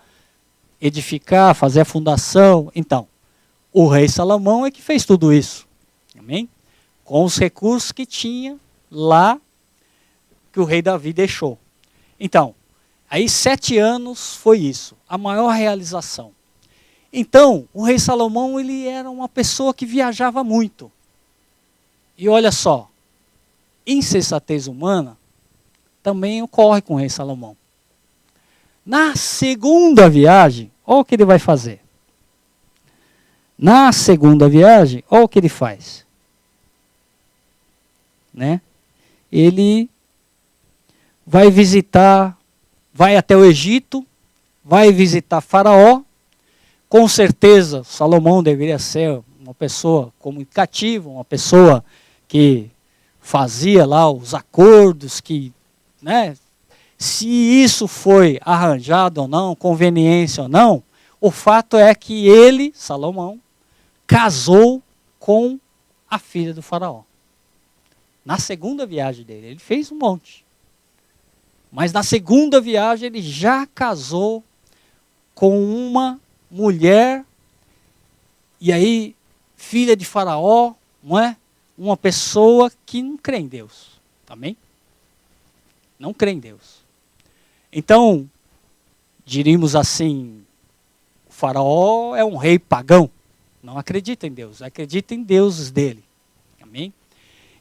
edificar, fazer a fundação. Então, o rei Salomão é que fez tudo isso. Amém? Com os recursos que tinha lá, que o rei Davi deixou. Então, aí 7 anos foi isso, a maior realização. Então, o rei Salomão, ele era uma pessoa que viajava muito. E olha só, insensatez humana também ocorre com o rei Salomão. Na segunda viagem, olha o que ele vai fazer. Na segunda viagem, olha o que ele faz. Né? Ele vai visitar, vai até o Egito, vai visitar Faraó. Com certeza, Salomão deveria ser uma pessoa comunicativa, uma pessoa que fazia lá os acordos, que, né, se isso foi arranjado ou não, conveniência ou não, o fato é que ele, Salomão, casou com a filha do faraó. Na segunda viagem dele, ele fez um monte. Mas na segunda viagem ele já casou com uma mulher, e aí, filha de faraó, não é? Uma pessoa que não crê em Deus. Também? Não crê em Deus. Então, diríamos assim, o faraó é um rei pagão. Não acredita em Deus, acredita em deuses dele. Amém?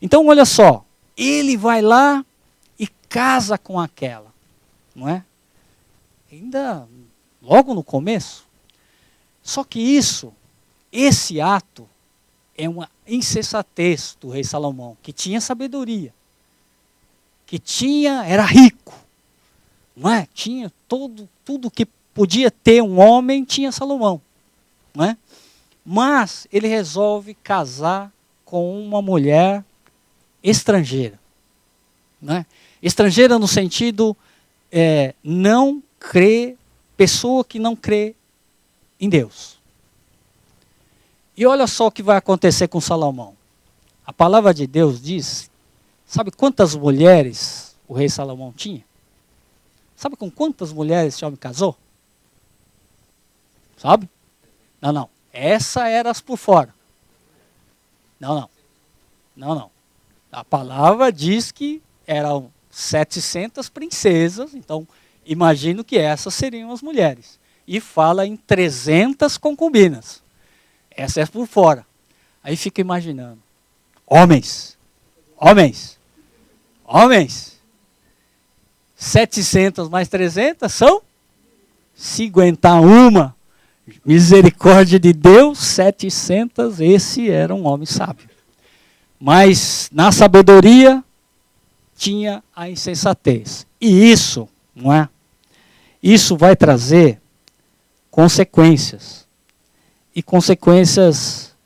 Então, olha só, ele vai lá e casa com aquela, não é? Ainda logo no começo. Só que esse ato é uma insensatez do rei Salomão, que tinha sabedoria, era rico, não é? Tinha tudo que podia ter um homem, tinha Salomão, não é? Mas ele resolve casar com uma mulher estrangeira, não é? Estrangeira no sentido não crê, pessoa que não crê em Deus. E olha só o que vai acontecer com Salomão. A palavra de Deus diz, sabe quantas mulheres o rei Salomão tinha? Sabe com quantas mulheres esse homem casou? Sabe? Não. Essa era as por fora. Não. A palavra diz que eram 700 princesas, então imagino que essas seriam as mulheres. E fala em 300 concubinas. Essa é por fora. Aí fica imaginando. Homens. 700 mais 300 são 51. Misericórdia de Deus, 700. Esse era um homem sábio. Mas na sabedoria tinha a insensatez. E isso, não é? Isso vai trazer consequências. E consequências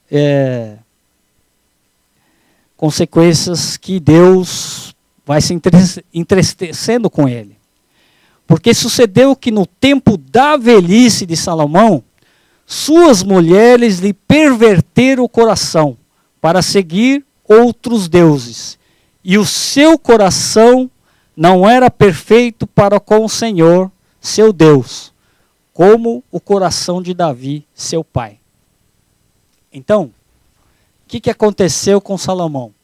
que Deus vai se entristecendo com ele. Porque sucedeu que no tempo da velhice de Salomão, suas mulheres lhe perverteram o coração para seguir outros deuses. E o seu coração não era perfeito para com o Senhor, seu Deus, como o coração de Davi, seu pai. Então, o que aconteceu com Salomão?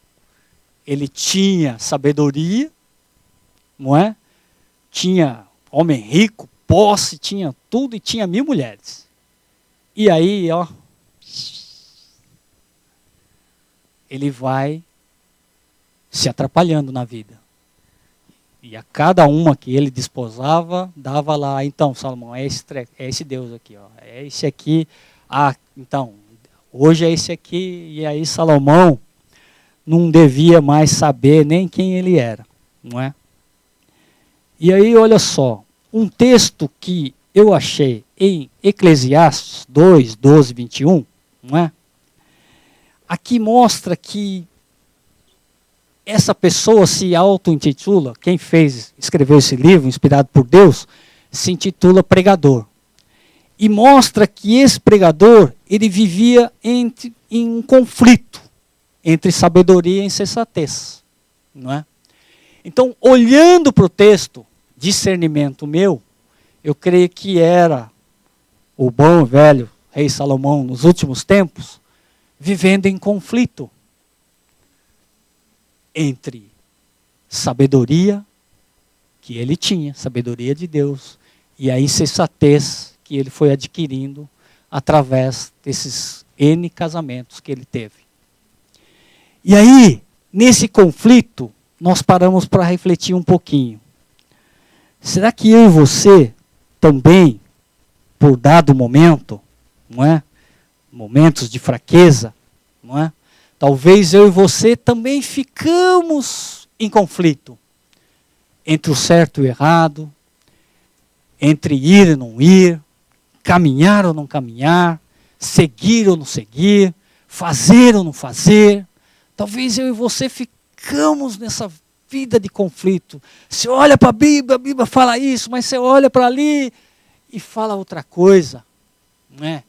Ele tinha sabedoria, não é? Tinha homem rico, posse, tinha tudo e tinha 1000 mulheres. E aí, ó, ele vai se atrapalhando na vida. E a cada uma que ele desposava, dava lá, então, Salomão, é esse Deus aqui, ó, é esse aqui, então, hoje é esse aqui, e aí Salomão não devia mais saber nem quem ele era, não é? E aí, olha só, um texto que eu achei em Eclesiastes 2, 12, 21, não é? Aqui mostra que essa pessoa se auto-intitula, quem escreveu esse livro, inspirado por Deus, se intitula pregador. E mostra que esse pregador, ele vivia em um conflito entre sabedoria e insensatez, não é? Então, olhando para o texto, discernimento meu, eu creio que era o bom velho rei Salomão nos últimos tempos, vivendo em conflito entre sabedoria que ele tinha, sabedoria de Deus, e a insensatez que ele foi adquirindo através desses N casamentos que ele teve. E aí, nesse conflito, nós paramos para refletir um pouquinho. Será que eu e você também, por dado momento, não é? Momentos de fraqueza, não é? Talvez eu e você também ficamos em conflito entre o certo e o errado, entre ir e não ir, caminhar ou não caminhar, seguir ou não seguir, fazer ou não fazer. Talvez eu e você ficamos nessa vida de conflito. Você olha para a Bíblia fala isso, mas você olha para ali e fala outra coisa, não é?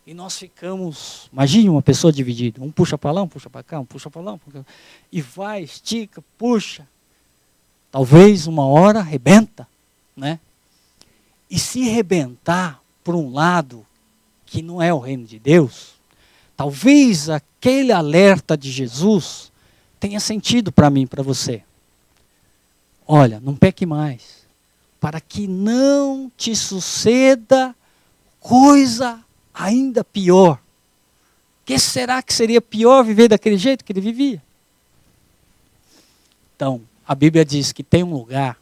E nós ficamos, imagine uma pessoa dividida, um puxa para lá, um puxa para cá, um puxa para lá, um puxa, e vai, estica, puxa. Talvez uma hora rebenta, né? E se rebentar por um lado que não é o reino de Deus, talvez aquele alerta de Jesus tenha sentido para mim, para você. Olha, não peque mais, para que não te suceda coisa ainda pior. Que será que seria pior viver daquele jeito que ele vivia? Então, a Bíblia diz que tem um lugar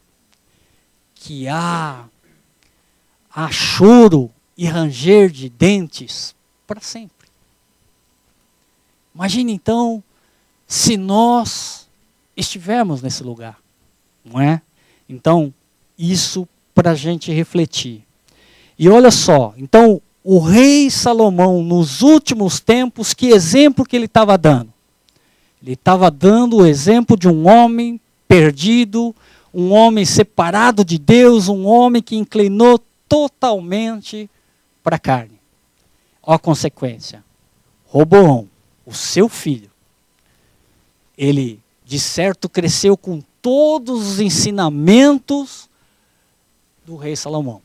que há choro e ranger de dentes para sempre. Imagine então se nós estivermos nesse lugar, não é? Então, isso para a gente refletir. E olha só, então, o rei Salomão, nos últimos tempos, que exemplo que ele estava dando? Ele estava dando o exemplo de um homem perdido, um homem separado de Deus, um homem que inclinou totalmente para a carne. Olha a consequência. Roboão, o seu filho, ele, de certo, cresceu com todos os ensinamentos do rei Salomão.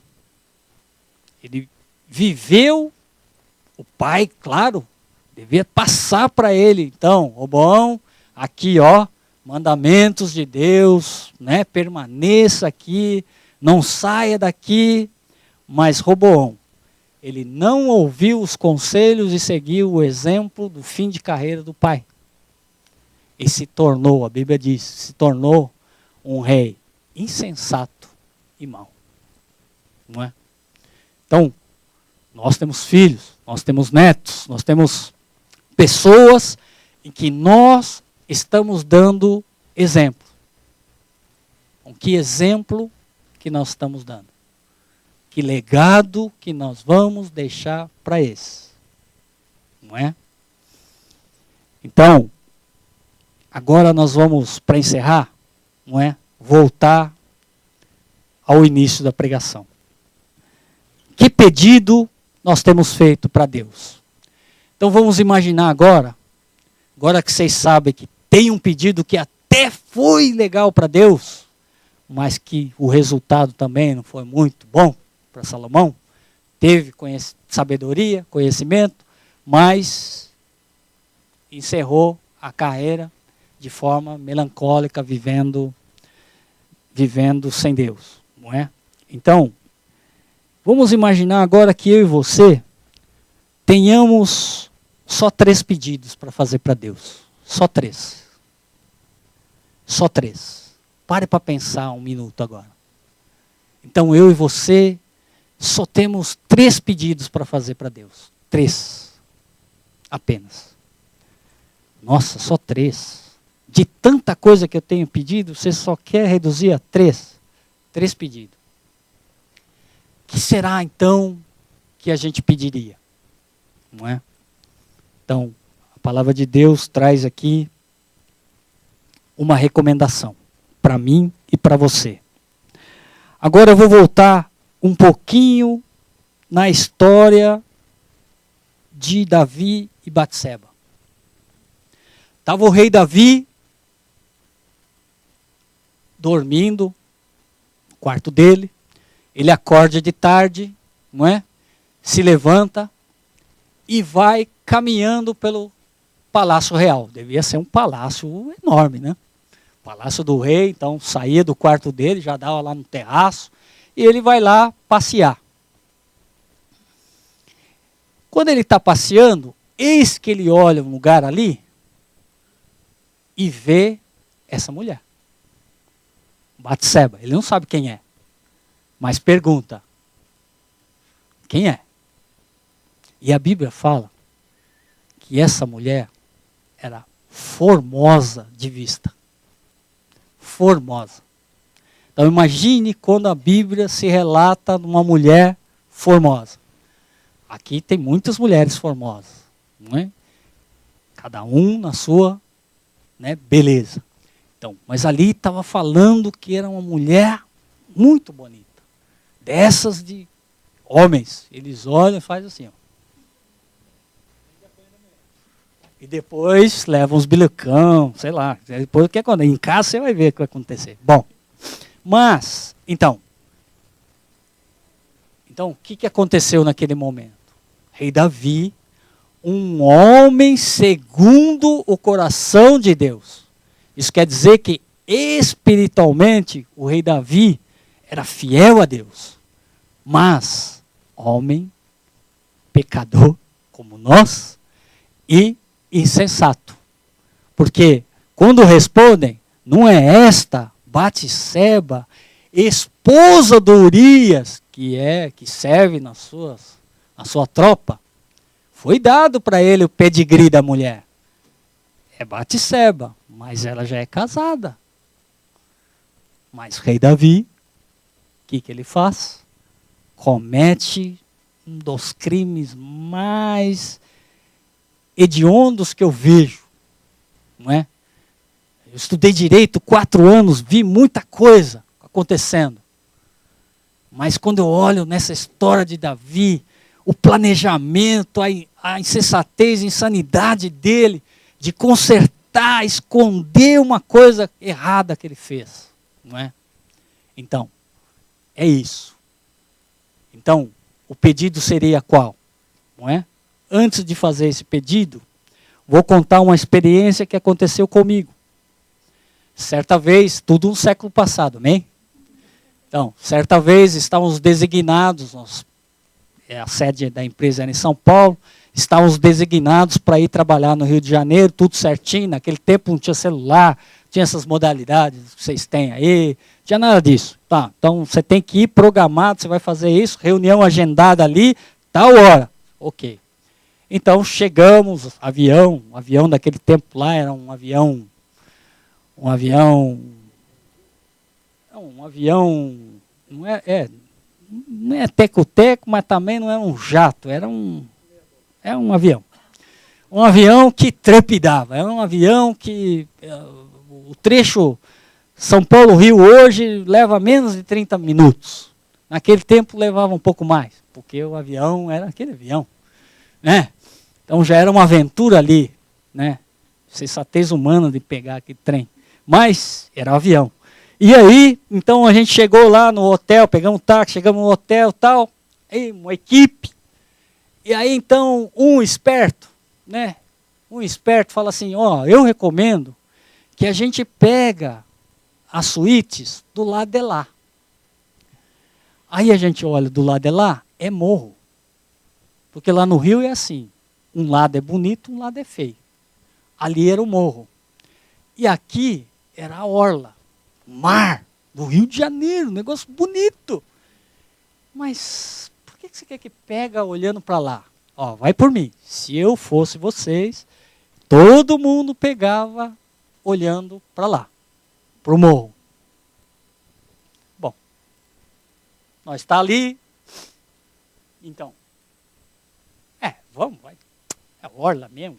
Ele viveu, o pai, claro, devia passar para ele, então, Roboão, aqui ó, mandamentos de Deus, né, permaneça aqui, não saia daqui, mas Roboão, ele não ouviu os conselhos e seguiu o exemplo do fim de carreira do pai. E se tornou, a Bíblia diz, se tornou um rei insensato e mau. Não é? Então, nós temos filhos, nós temos netos, nós temos pessoas em que nós estamos dando exemplo. Com que exemplo que nós estamos dando? Que legado que nós vamos deixar para eles? Não é? Então, agora nós vamos, para encerrar, não é? Voltar ao início da pregação. Que pedido nós temos feito para Deus? Então vamos imaginar agora que vocês sabem que tem um pedido que até foi legal para Deus, mas que o resultado também não foi muito bom para Salomão. Teve sabedoria, conhecimento, mas encerrou a carreira de forma melancólica, vivendo sem Deus, não é? Então, vamos imaginar agora que eu e você tenhamos só 3 pedidos para fazer para Deus. Só 3. Só 3. Pare para pensar um minuto agora. Então eu e você só temos 3 pedidos para fazer para Deus. 3. Apenas. Nossa, só 3. De tanta coisa que eu tenho pedido, você só quer reduzir a 3. 3 pedidos. O que será então que a gente pediria? Não é? Então, a palavra de Deus traz aqui uma recomendação para mim e para você. Agora eu vou voltar um pouquinho na história de Davi e Batseba. Estava o rei Davi dormindo no quarto dele. Ele acorda de tarde, não é? Se levanta e vai caminhando pelo Palácio Real. Devia ser um palácio enorme, né? Palácio do rei, então saía do quarto dele, já dava lá no terraço, e ele vai lá passear. Quando ele está passeando, eis que ele olha um lugar ali e vê essa mulher. Batseba. Ele não sabe quem é, mas pergunta: quem é? E a Bíblia fala que essa mulher era formosa de vista. Formosa. Então imagine quando a Bíblia se relata numa mulher formosa. Aqui tem muitas mulheres formosas, não é? Cada um na sua, né, beleza. Então, mas ali estava falando que era uma mulher muito bonita. Dessas de homens. Eles olham e fazem assim, ó. E depois levam uns bilicão, sei lá. Depois o que acontece? Em casa você vai ver o que vai acontecer. Bom, mas, então o que aconteceu naquele momento? Rei Davi, um homem segundo o coração de Deus. Isso quer dizer que espiritualmente o rei Davi era fiel a Deus. Mas, homem, pecador como nós e insensato. Porque quando respondem, não é esta Batseba, esposa do Urias, que serve na sua tropa, foi dado para ele o pedigree da mulher. É Batseba, mas ela já é casada. Mas o rei Davi, o que ele faz? Comete um dos crimes mais hediondos que eu vejo, não é? Eu estudei direito 4 anos, vi muita coisa acontecendo. Mas quando eu olho nessa história de Davi, o planejamento, a insensatez, a insanidade dele de consertar, esconder uma coisa errada que ele fez, não é? Então, é isso. Então, o pedido seria qual? Não é? Antes de fazer esse pedido, vou contar uma experiência que aconteceu comigo. Certa vez, tudo no século passado, amém? Então, certa vez estávamos designados, a sede da empresa era em São Paulo, estávamos designados para ir trabalhar no Rio de Janeiro, tudo certinho. Naquele tempo não tinha celular, tinha essas modalidades que vocês têm aí, não tinha nada disso. Tá, então você tem que ir programado, você vai fazer isso, reunião agendada ali, tal hora. Ok. Então chegamos, um avião daquele tempo lá era um avião Não é teco-teco, mas também não é um jato, é um avião. Um avião que trepidava, é um avião que o trecho São Paulo-Rio hoje leva menos de 30 minutos. Naquele tempo levava um pouco mais, porque o avião era aquele avião, né? Então já era uma aventura ali, né? Sensatez humana de pegar aquele trem. Mas era um avião. E aí, então a gente chegou lá no hotel, pegamos um táxi, chegamos no hotel e tal, aí uma equipe. E aí então um esperto, né? Um esperto fala assim, ó, eu recomendo que a gente pega as suítes do lado de lá. Aí a gente olha do lado de lá, é morro. Porque lá no Rio é assim, um lado é bonito, um lado é feio. Ali era o morro. E aqui era a orla, mar, do Rio de Janeiro, um negócio bonito. Mas por que você quer que pega olhando para lá? Ó, vai por mim. Se eu fosse vocês, todo mundo pegava olhando para lá, para o morro. Bom, nós está ali, então, vamos, vai. É orla mesmo,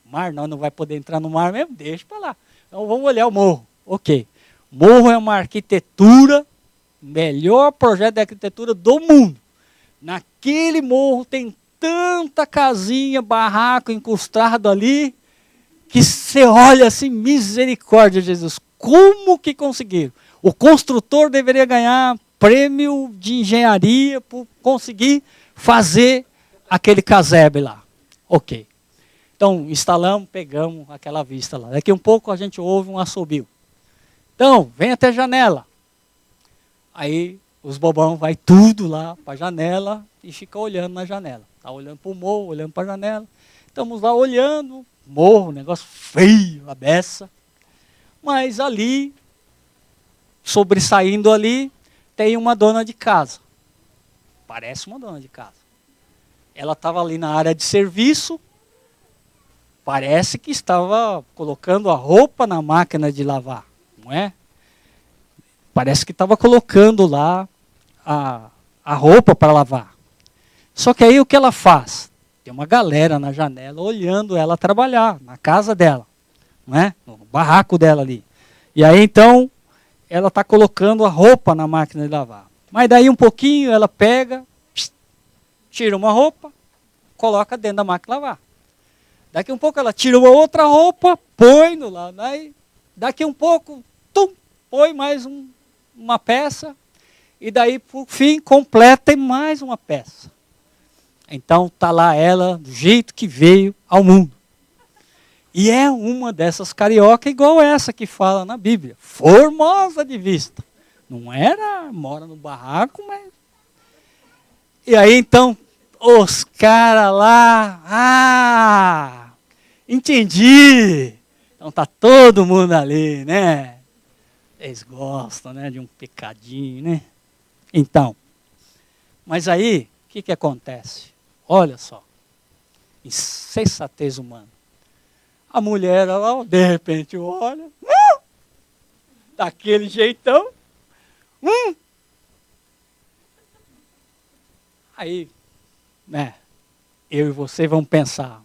mar, nós não vai poder entrar no mar mesmo, deixa para lá. Então vamos olhar o morro. Ok. Morro é uma arquitetura, melhor projeto de arquitetura do mundo. Naquele morro tem tanta casinha, barraco encostado ali, que você olha assim, misericórdia, Jesus, como que conseguiram? O construtor deveria ganhar prêmio de engenharia por conseguir fazer aquele casebre lá. Ok. Então, instalamos, pegamos aquela vista lá. Daqui um pouco a gente ouve um assobio. Então, vem até a janela. Aí os bobão vai tudo lá para a janela e fica olhando na janela. Está olhando para o morro, olhando para a janela. Estamos lá olhando, morro, negócio feio, a beça. Mas ali, sobressaindo ali, tem uma dona de casa. Parece uma dona de casa. Ela estava ali na área de serviço. Parece que estava colocando a roupa na máquina de lavar, não é? Parece que estava colocando lá a roupa para lavar. Só que aí o que ela faz? Tem uma galera na janela olhando ela trabalhar, na casa dela, não é? No barraco dela ali. E aí então, ela está colocando a roupa na máquina de lavar. Mas daí um pouquinho ela pega, tira uma roupa, coloca dentro da máquina de lavar. Daqui um pouco ela tira uma outra roupa, põe no lado. Aí, daqui um pouco, põe mais uma peça. E daí, por fim, completa em mais uma peça. Então, está lá ela, do jeito que veio ao mundo. E é uma dessas carioca igual essa que fala na Bíblia. Formosa de vista. Não era, mora no barraco, mas... E aí, então, os caras lá... entendi. Então tá todo mundo ali, né? Eles gostam, né, de um pecadinho, né? Então, mas aí, o que acontece? Olha só, insensatez humana. A mulher, ela, de repente, olha, daquele jeitão, aí, né, eu e você vamos pensar,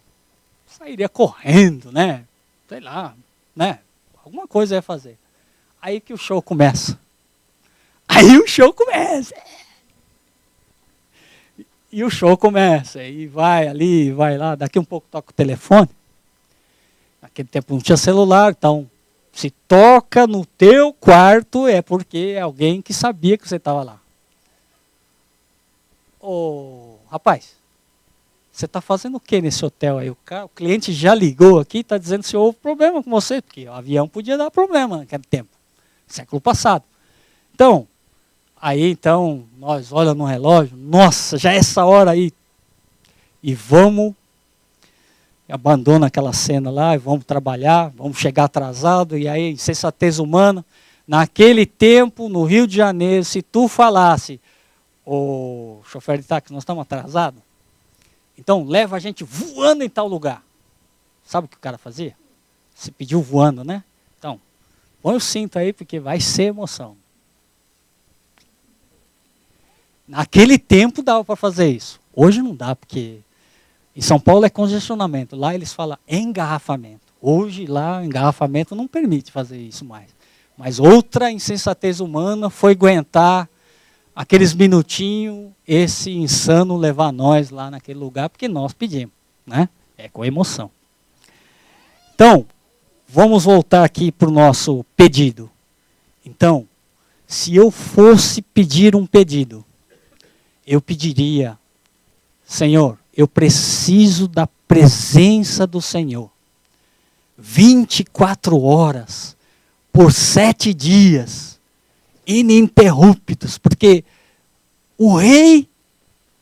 sairia correndo, né? Sei lá, né? Alguma coisa ia fazer. Aí que o show começa. Aí o show começa. E o show começa. E vai ali, vai lá. Daqui um pouco toca o telefone. Naquele tempo não tinha celular, então se toca no teu quarto é porque é alguém que sabia que você estava lá. Ô, rapaz, você está fazendo o que nesse hotel aí? O cliente já ligou aqui e está dizendo se houve problema com você, porque o avião podia dar problema naquele tempo, século passado. Então, nós olhamos no relógio, nossa, já é essa hora aí. E vamos, abandona aquela cena lá, e vamos trabalhar, vamos chegar atrasado, e aí, insensatez humana. Naquele tempo, no Rio de Janeiro, se tu falasse, ô chofer de táxi, nós estamos atrasados, então leva a gente voando em tal lugar. Sabe o que o cara fazia? Se pediu voando, né? Então, põe o cinto aí, porque vai ser emoção. Naquele tempo dava para fazer isso. Hoje não dá, porque em São Paulo é congestionamento. Lá eles falam engarrafamento. Hoje lá engarrafamento não permite fazer isso mais. Mas outra insensatez humana foi aguentar aqueles minutinhos, esse insano levar nós lá naquele lugar, porque nós pedimos, né? É com emoção. Então, vamos voltar aqui para o nosso pedido. Então, se eu fosse pedir um pedido, eu pediria, Senhor, eu preciso da presença do Senhor. 24 horas, por 7 dias, ininterruptos, porque o rei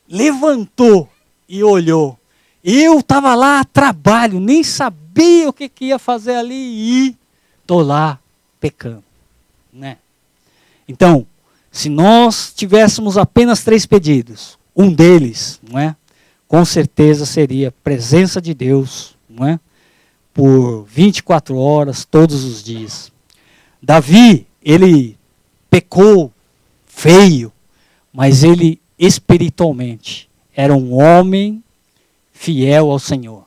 levantou e olhou. Eu estava lá a trabalho, nem sabia o que ia fazer ali e estou lá pecando, né? Então, se nós tivéssemos apenas 3 pedidos, um deles, não é? Com certeza seria presença de Deus, não é? Por 24 horas, todos os dias. Davi, ele pecou feio, mas ele espiritualmente era um homem fiel ao Senhor.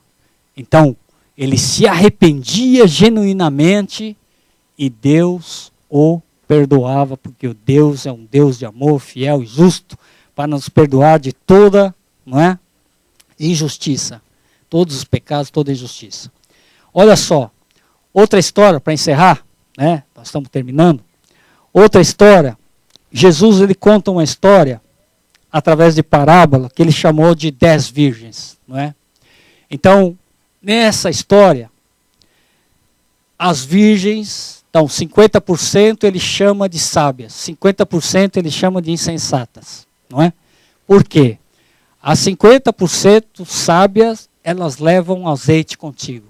Então, ele se arrependia genuinamente e Deus o perdoava, porque o Deus é um Deus de amor, fiel e justo, para nos perdoar de toda, não é, injustiça, todos os pecados, toda injustiça. Olha só, outra história para encerrar, né? Nós estamos terminando. Outra história, Jesus ele conta uma história através de parábola que ele chamou de 10 virgens, não é? Então, nessa história, as virgens, então 50% ele chama de sábias, 50% ele chama de insensatas, não é? Por quê? As 50% sábias, elas levam azeite contigo.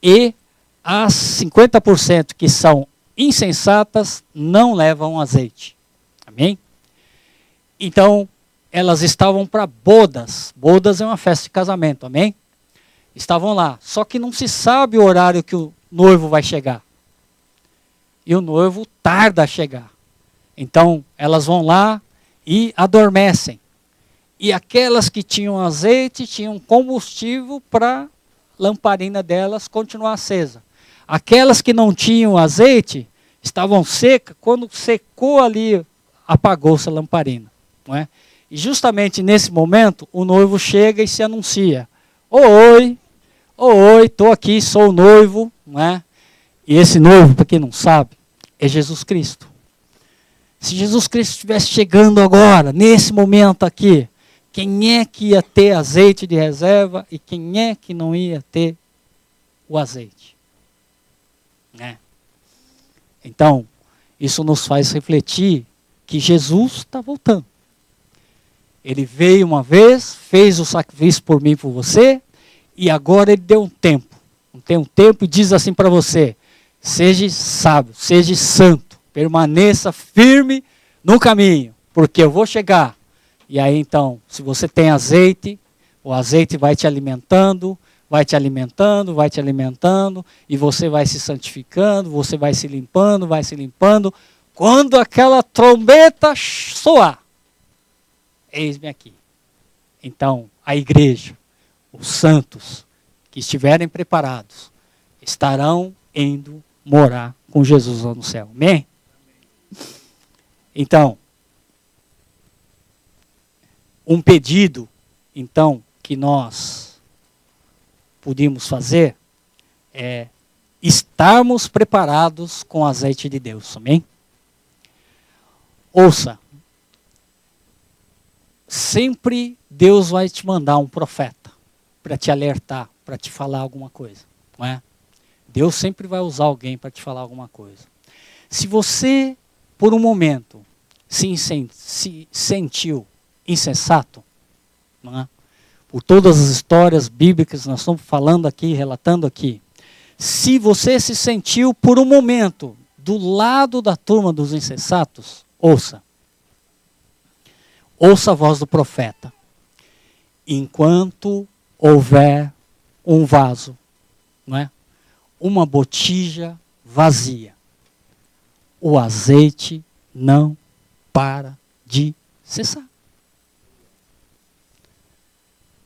E as 50% que são insensatas não levam azeite. Amém? Então, elas estavam para bodas. Bodas é uma festa de casamento, amém? Estavam lá. Só que não se sabe o horário que o noivo vai chegar. E o noivo tarda a chegar. Então, elas vão lá e adormecem. E aquelas que tinham azeite, tinham combustível para a lamparina delas continuar acesa. Aquelas que não tinham azeite, estavam secas, quando secou ali, apagou-se a lamparina. Não é? E justamente nesse momento, o noivo chega e se anuncia. Oi, estou aqui, sou o noivo. Não é? E esse noivo, para quem não sabe, é Jesus Cristo. Se Jesus Cristo estivesse chegando agora, nesse momento aqui, quem é que ia ter azeite de reserva e quem é que não ia ter o azeite? Né? Então, isso nos faz refletir que Jesus está voltando. Ele veio uma vez, fez o sacrifício por mim e por você, e agora ele deu um tempo. Tem um tempo e diz assim para você, seja sábio, seja santo, permaneça firme no caminho, porque eu vou chegar. E aí então, se você tem azeite, o azeite vai te alimentando, vai te alimentando, vai te alimentando, e você vai se santificando, você vai se limpando, vai se limpando. Quando aquela trombeta soar, eis-me aqui. Então, a igreja, os santos que estiverem preparados, estarão indo morar com Jesus lá no céu. Amém? Então, um pedido, então, que nós podíamos fazer é estarmos preparados com o azeite de Deus. Amém? Ouça, sempre Deus vai te mandar um profeta para te alertar, para te falar alguma coisa. Não é? Deus sempre vai usar alguém para te falar alguma coisa. Se você, por um momento, se sentiu insensato, não é? Por todas as histórias bíblicas que nós estamos falando aqui, relatando aqui, se você se sentiu por um momento do lado da turma dos insensatos, ouça a voz do profeta. Enquanto houver um vaso, não é? Uma botija vazia, o azeite não para de cessar.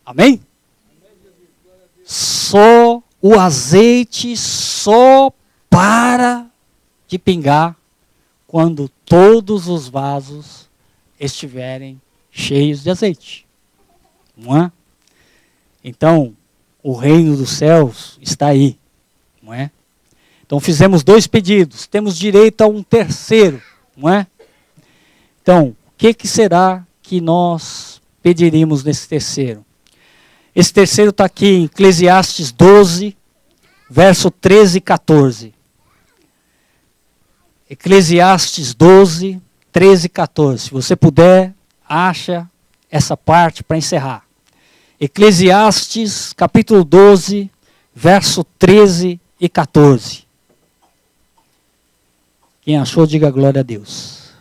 Amém? Só o azeite só para de pingar quando todos os vasos estiverem cheios de azeite. Não é? Então, o reino dos céus está aí. Não é? Então, fizemos 2 pedidos. Temos direito a um terceiro. Não é? Então, o que será que nós pediríamos nesse terceiro? Esse terceiro está aqui em Eclesiastes 12, verso 13 e 14. Eclesiastes 12, 13 e 14. Se você puder, acha essa parte para encerrar. Eclesiastes, capítulo 12, verso 13 e 14. Quem achou, diga glória a Deus.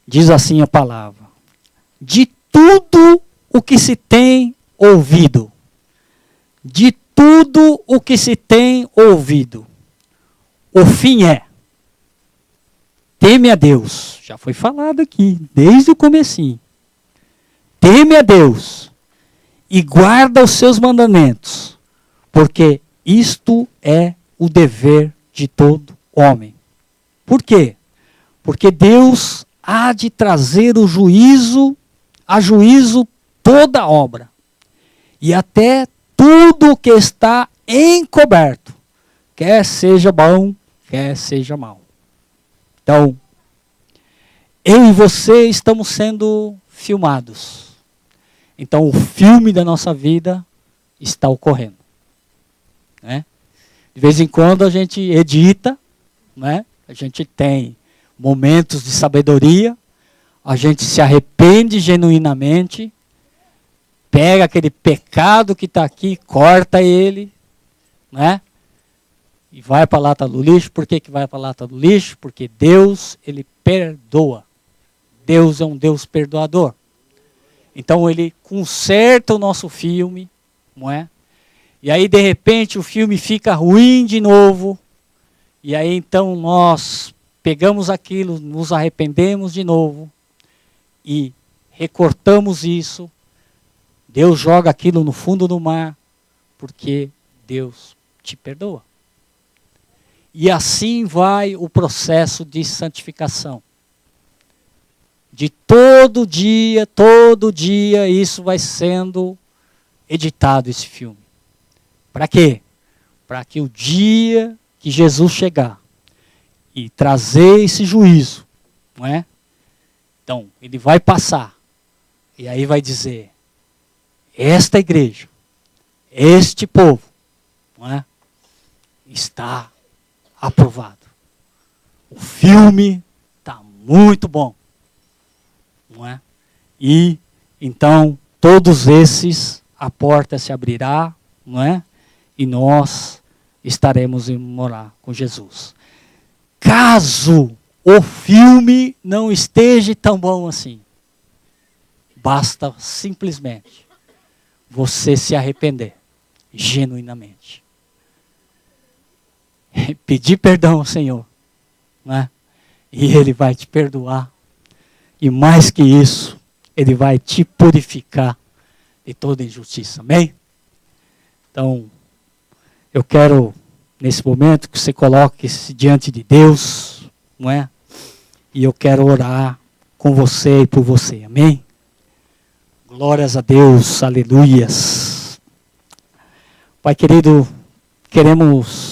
Diz assim a palavra: de tudo o que se tem ouvido, de tudo o que se tem ouvido, o fim é: teme a Deus. Já foi falado aqui, desde o comecinho. Teme a Deus e guarda os seus mandamentos, porque isto é o dever de todo homem. Por quê? Porque Deus há de trazer o juízo, a juízo toda obra, e até tudo que está encoberto, quer seja bom, quer seja mal. Então, eu e você estamos sendo filmados. Então, o filme da nossa vida está ocorrendo. Né? De vez em quando a gente edita, né? A gente tem momentos de sabedoria, a gente se arrepende genuinamente, pega aquele pecado que está aqui, corta ele, né? E vai para a lata do lixo. Por que vai para a lata do lixo? Porque Deus, Ele perdoa. Deus é um Deus perdoador. Então Ele conserta o nosso filme, não é? E aí de repente o filme fica ruim de novo. E aí então nós pegamos aquilo, nos arrependemos de novo e recortamos isso. Deus joga aquilo no fundo do mar, porque Deus te perdoa. E assim vai o processo de santificação. De todo dia, isso vai sendo editado, esse filme. Para quê? Para que o dia que Jesus chegar e trazer esse juízo, não é? Então, ele vai passar. E aí vai dizer: esta igreja, este povo, não é? Está aprovado. O filme está muito bom. Não é? E então todos esses, a porta se abrirá, não é? E nós estaremos em morar com Jesus. Caso o filme não esteja tão bom assim, basta simplesmente você se arrepender genuinamente. Pedir perdão ao Senhor, né? E Ele vai te perdoar. E mais que isso, Ele vai te purificar de toda injustiça. Amém? Então, eu quero, nesse momento, que você coloque-se diante de Deus, não é? E eu quero orar com você e por você. Amém? Glórias a Deus, aleluias. Pai querido, queremos